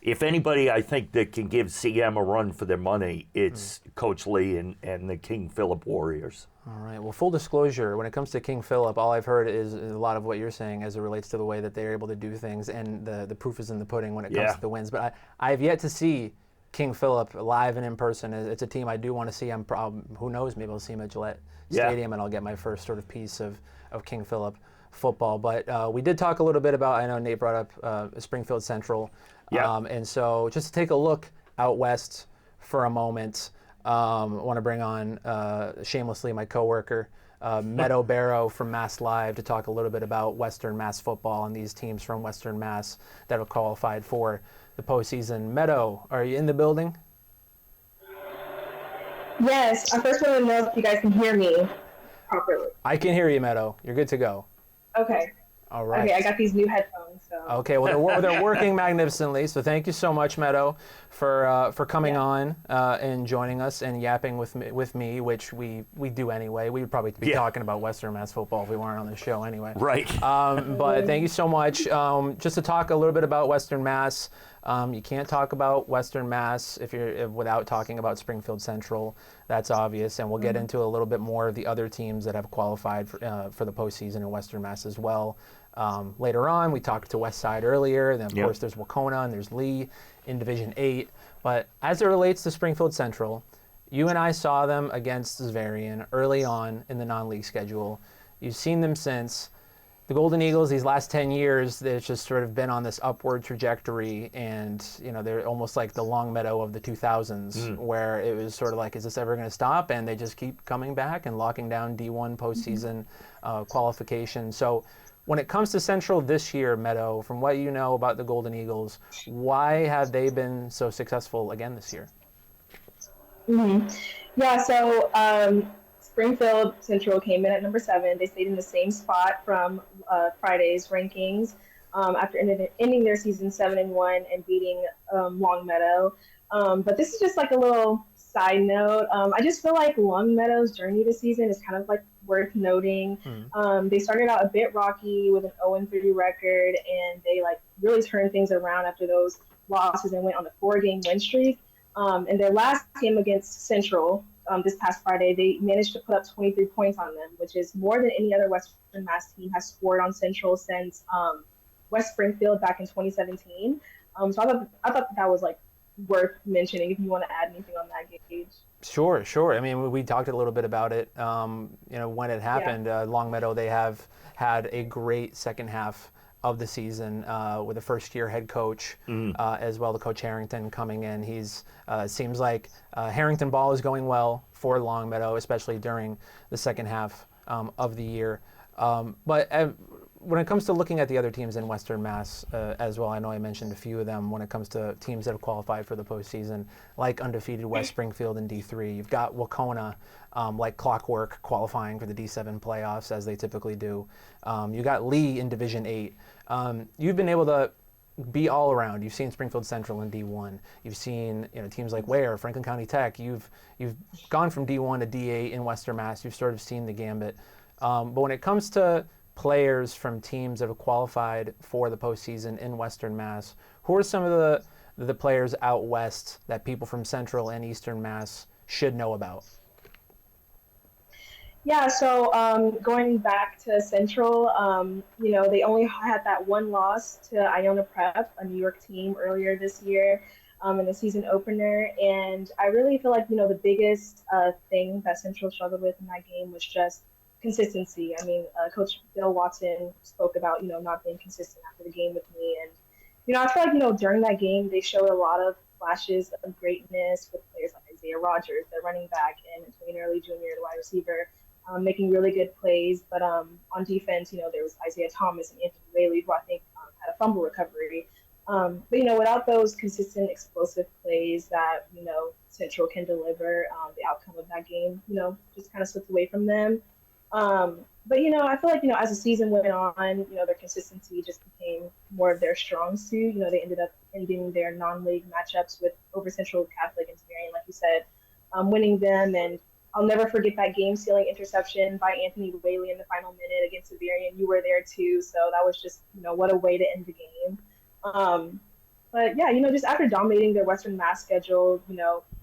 If anybody, I think, that can give CM a run for their money, it's Coach Lee and the King Philip Warriors. All right. Well, full disclosure, when it comes to King Philip, all I've heard is a lot of what you're saying as it relates to the way that they're able to do things, and the proof is in the pudding when it comes to the wins. But I have yet to see King Philip live and in person. It's a team I do want to see. Who knows, maybe I'll see him at Gillette Stadium, and I'll get my first sort of piece of King Philip football. But we did talk a little bit about, I know Nate brought up Springfield Central. And so just to take a look out west for a moment, I want to bring on shamelessly my coworker, Meadow Barrow from Mass Live, to talk a little bit about Western Mass football and these teams from Western Mass that have qualified for the postseason. Meadow, are you in the building? Yes. I first want to know if you guys can hear me properly. I can hear you, Meadow. You're good to go. Okay. All right. Okay, I got these new headphones. So. Okay, well they're working magnificently. So thank you so much, Meadow, for coming on and joining us and yapping with me, which we do anyway. We would probably be talking about Western Mass football if we weren't on the show anyway. Right. But thank you so much. Just to talk a little bit about Western Mass. You can't talk about Western Mass without talking about Springfield Central. That's obvious, and we'll get into a little bit more of the other teams that have qualified for the postseason in Western Mass as well. Later on, we talked to West Side earlier, and then of course there's Wacona and there's Lee in Division 8. But as it relates to Springfield Central, you and I saw them against Zvarian early on in the non-league schedule. You've seen them since. the Golden Eagles, these last 10 years, they've just sort of been on this upward trajectory, and they're almost like the Longmeadow of the 2000s, where it was sort of like, is this ever going to stop? And they just keep coming back and locking down D1 postseason qualification. So when it comes to Central this year, Meadow, from what you know about the Golden Eagles, why have they been so successful again this year? Yeah, so Springfield Central came in at number 7. They stayed in the same spot from Friday's rankings after ending their season 7-1 and beating Longmeadow. But this is just like a little side note. I just feel like Longmeadow's journey this season is kind of like worth noting. They started out a bit rocky with an 0-3 record, and they like really turned things around after those losses and went on a 4-game win streak. In their last game against Central this past Friday, they managed to put up 23 points on them, which is more than any other Western Mass team has scored on Central since West Springfield back in 2017. So I thought that was like worth mentioning if you want to add anything on that, Gage. Sure. I mean, we talked a little bit about it, when it happened. Longmeadow, they have had a great second half of the season with a first-year head coach, as well, the Coach Harrington coming in. He's seems like Harrington ball is going well for Longmeadow, especially during the second half of the year. But when it comes to looking at the other teams in Western Mass as well, I know I mentioned a few of them when it comes to teams that have qualified for the postseason, like undefeated West Springfield in D3. You've got Wacona, like clockwork, qualifying for the D7 playoffs as they typically do. You got Lee in Division 8. You've been able to be all around. You've seen Springfield Central in D1. You've seen teams like Ware, Franklin County Tech. You've gone from D1 to D8 in Western Mass. You've sort of seen the gambit. But when it comes to players from teams that have qualified for the postseason in Western Mass, who are some of the players out west that people from Central and Eastern Mass should know about? Yeah, so going back to Central, they only had that one loss to Iona Prep, a New York team, earlier this year in the season opener. And I really feel like, the biggest thing that Central struggled with in that game was just consistency. I mean, Coach Bill Watson spoke about, not being consistent after the game with me. And, I feel like, during that game, they showed a lot of flashes of greatness with players like Isaiah Rogers, the running back, and Antonio Early Jr., the wide receiver, making really good plays. But on defense, there was Isaiah Thomas and Anthony Whaley, who I think had a fumble recovery. But, without those consistent explosive plays that, Central can deliver, the outcome of that game, just kind of slipped away from them. But, I feel like, as the season went on, their consistency just became more of their strong suit. They ended up ending their non-league matchups with over Central Catholic and Xaverian, like you said, winning them. And I'll never forget that game-sealing interception by Anthony Whaley in the final minute against Xaverian. You were there too, so that was just, what a way to end the game. But yeah, just after dominating their Western Mass schedule,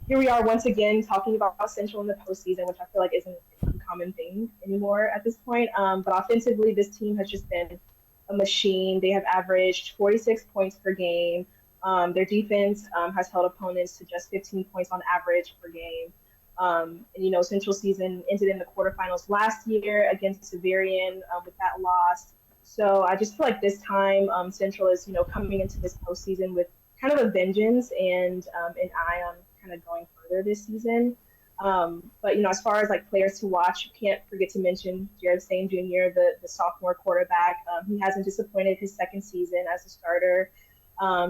here we are once again talking about Central in the postseason, which I feel like isn't a common thing anymore at this point. But offensively, this team has just been a machine. They have averaged 46 points per game. Their defense has held opponents to just 15 points on average per game. And, Central season ended in the quarterfinals last year against Xaverian with that loss. So I just feel like this time Central is, coming into this postseason with kind of a vengeance and an eye on kind of going further this season. But, as far as like players to watch, you can't forget to mention Jared Stain Jr., the sophomore quarterback. He hasn't disappointed his second season as a starter.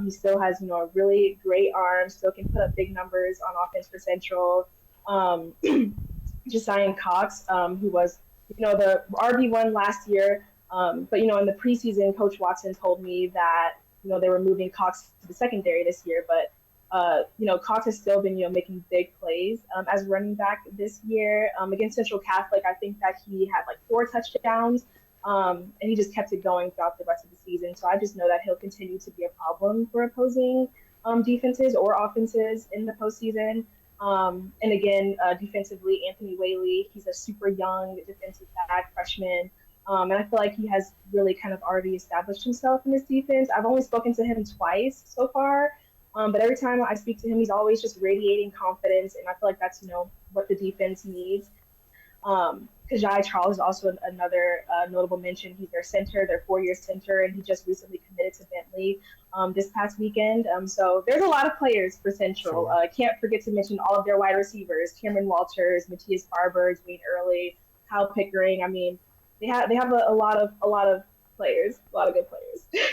He still has, a really great arm, still can put up big numbers on offense for Central. Josiah Cox, who was, the RB1 last year. But, in the preseason, Coach Watson told me that, they were moving Cox to the secondary this year. But, Cox has still been, making big plays as a running back this year. Against Central Catholic, I think that he had like 4 touchdowns, and he just kept it going throughout the rest of the season. So I just know that he'll continue to be a problem for opposing defenses or offenses in the postseason. And again, defensively, Anthony Whaley, he's a super young defensive back, freshman. And I feel like he has really kind of already established himself in this defense. I've only spoken to him twice so far. But every time I speak to him, he's always just radiating confidence. And I feel like that's, what the defense needs. Kajai Charles is also another notable mention. He's their center, their 4-year center, and he just recently committed to Bentley this past weekend. So there's a lot of players for Central. Can't forget to mention all of their wide receivers: Cameron Walters, Matthias Barber, Dwayne Early, Kyle Pickering. I mean, they have a lot of players, a lot of good players.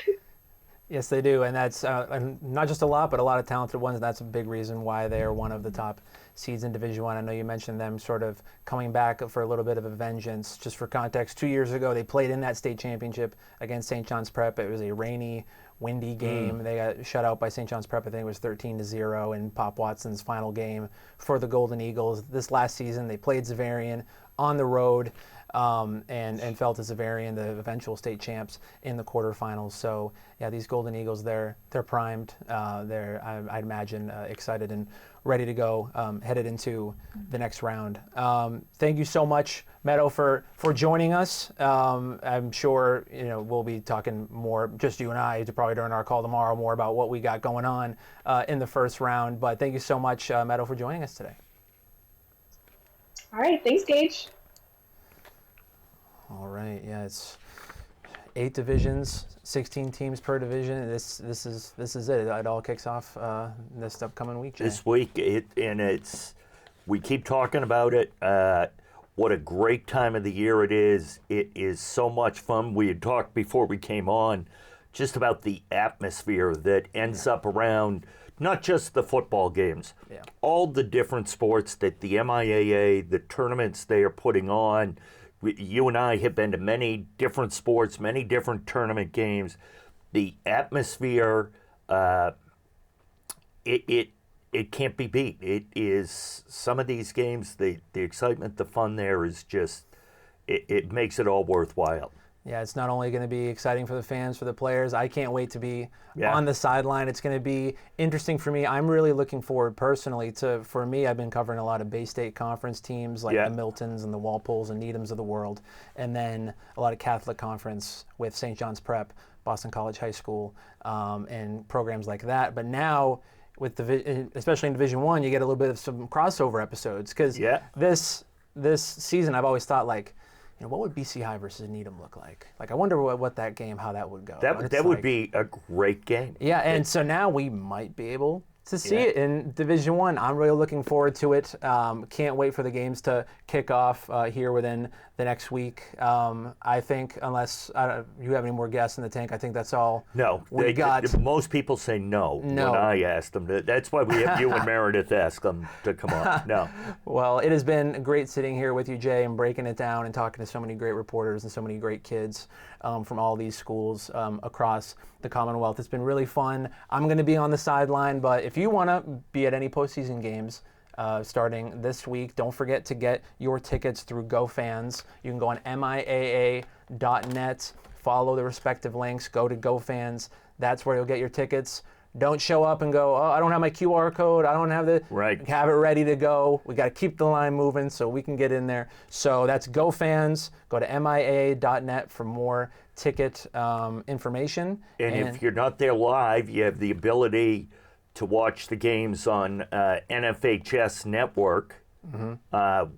Yes, they do, and that's not just a lot, but a lot of talented ones. That's a big reason why they are one of the top seeds in Division I. I know you mentioned them sort of coming back for a little bit of a vengeance. Just for context, 2 years ago, they played in that state championship against St. John's Prep. It was a rainy, windy game. They got shut out by St. John's Prep. I think it was 13-0 in Pop Watson's final game for the Golden Eagles. This last season, they played Xaverian on the road. And fell to Xaverian, the eventual state champs, in the quarterfinals. So yeah, these Golden Eagles, they're primed. I'd imagine excited and ready to go, headed into the next round. Thank you so much, Meadow, for joining us. I'm sure we'll be talking more, just you and I, probably during our call tomorrow, more about what we got going on in the first round. But thank you so much, Meadow, for joining us today. All right, thanks, Gage. All right, yeah, it's 8 divisions, 16 teams per division. This is it. It all kicks off this upcoming week, Jay. This week, we keep talking about it. What a great time of the year it is. It is so much fun. We had talked before we came on just about the atmosphere that ends up around not just the football games, all the different sports that the MIAA, the tournaments they are putting on. You and I have been to many different sports, many different tournament games. The atmosphere, it can't be beat. It is, some of these games, the excitement, the fun there is just, it makes it all worthwhile. Yeah, it's not only going to be exciting for the fans, for the players. I can't wait to be on the sideline. It's going to be interesting for me. I'm really looking forward personally for me, I've been covering a lot of Bay State Conference teams like the Miltons and the Walpoles and Needhams of the world, and then a lot of Catholic Conference with St. John's Prep, Boston College High School, and programs like that. But now, with especially in Division I, you get a little bit of some crossover episodes because this season I've always thought, like, what would BC High versus Needham look like? Like, I wonder what that game, how that would go. That would be a great game. Yeah, and so now we might be able to see it in Division I. I'm really looking forward to it. Can't wait for the games to kick off here within the next week. I think, unless you have any more gas in the tank, I think that's all we got. Most people say no when I ask them. That's why we have you and Meredith ask them to come on. No. Well, it has been great sitting here with you, Jay, and breaking it down and talking to so many great reporters and so many great kids from all these schools across the Commonwealth. It's been really fun. I'm going to be on the sideline, but if you want to be at any postseason games starting this week, don't forget to get your tickets through GoFans. You can go on MIAA.net, follow the respective links, go to GoFans. That's where you'll get your tickets. Don't show up and go, I don't have my QR code. I don't have have it ready to go. We got to keep the line moving so we can get in there. So that's GoFans. Go to MIAA.net for more ticket information. And if you're not there live, you have the ability to watch the games on NFHS Network,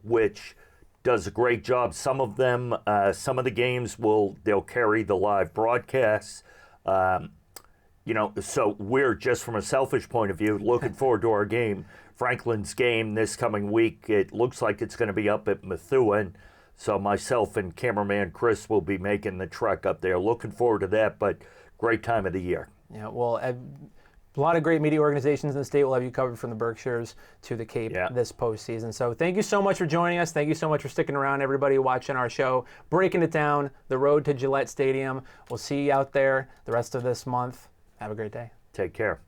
which does a great job. Some of them, some of the games they'll carry the live broadcasts. So we're, just from a selfish point of view, looking forward to our game. Franklin's game this coming week, it looks like it's going to be up at Methuen. So myself and cameraman Chris will be making the trek up there. Looking forward to that, but great time of the year. Yeah, well, a lot of great media organizations in the state will have you covered from the Berkshires to the Cape this postseason. So thank you so much for joining us. Thank you so much for sticking around, everybody watching our show, breaking it down, the road to Gillette Stadium. We'll see you out there the rest of this month. Have a great day. Take care.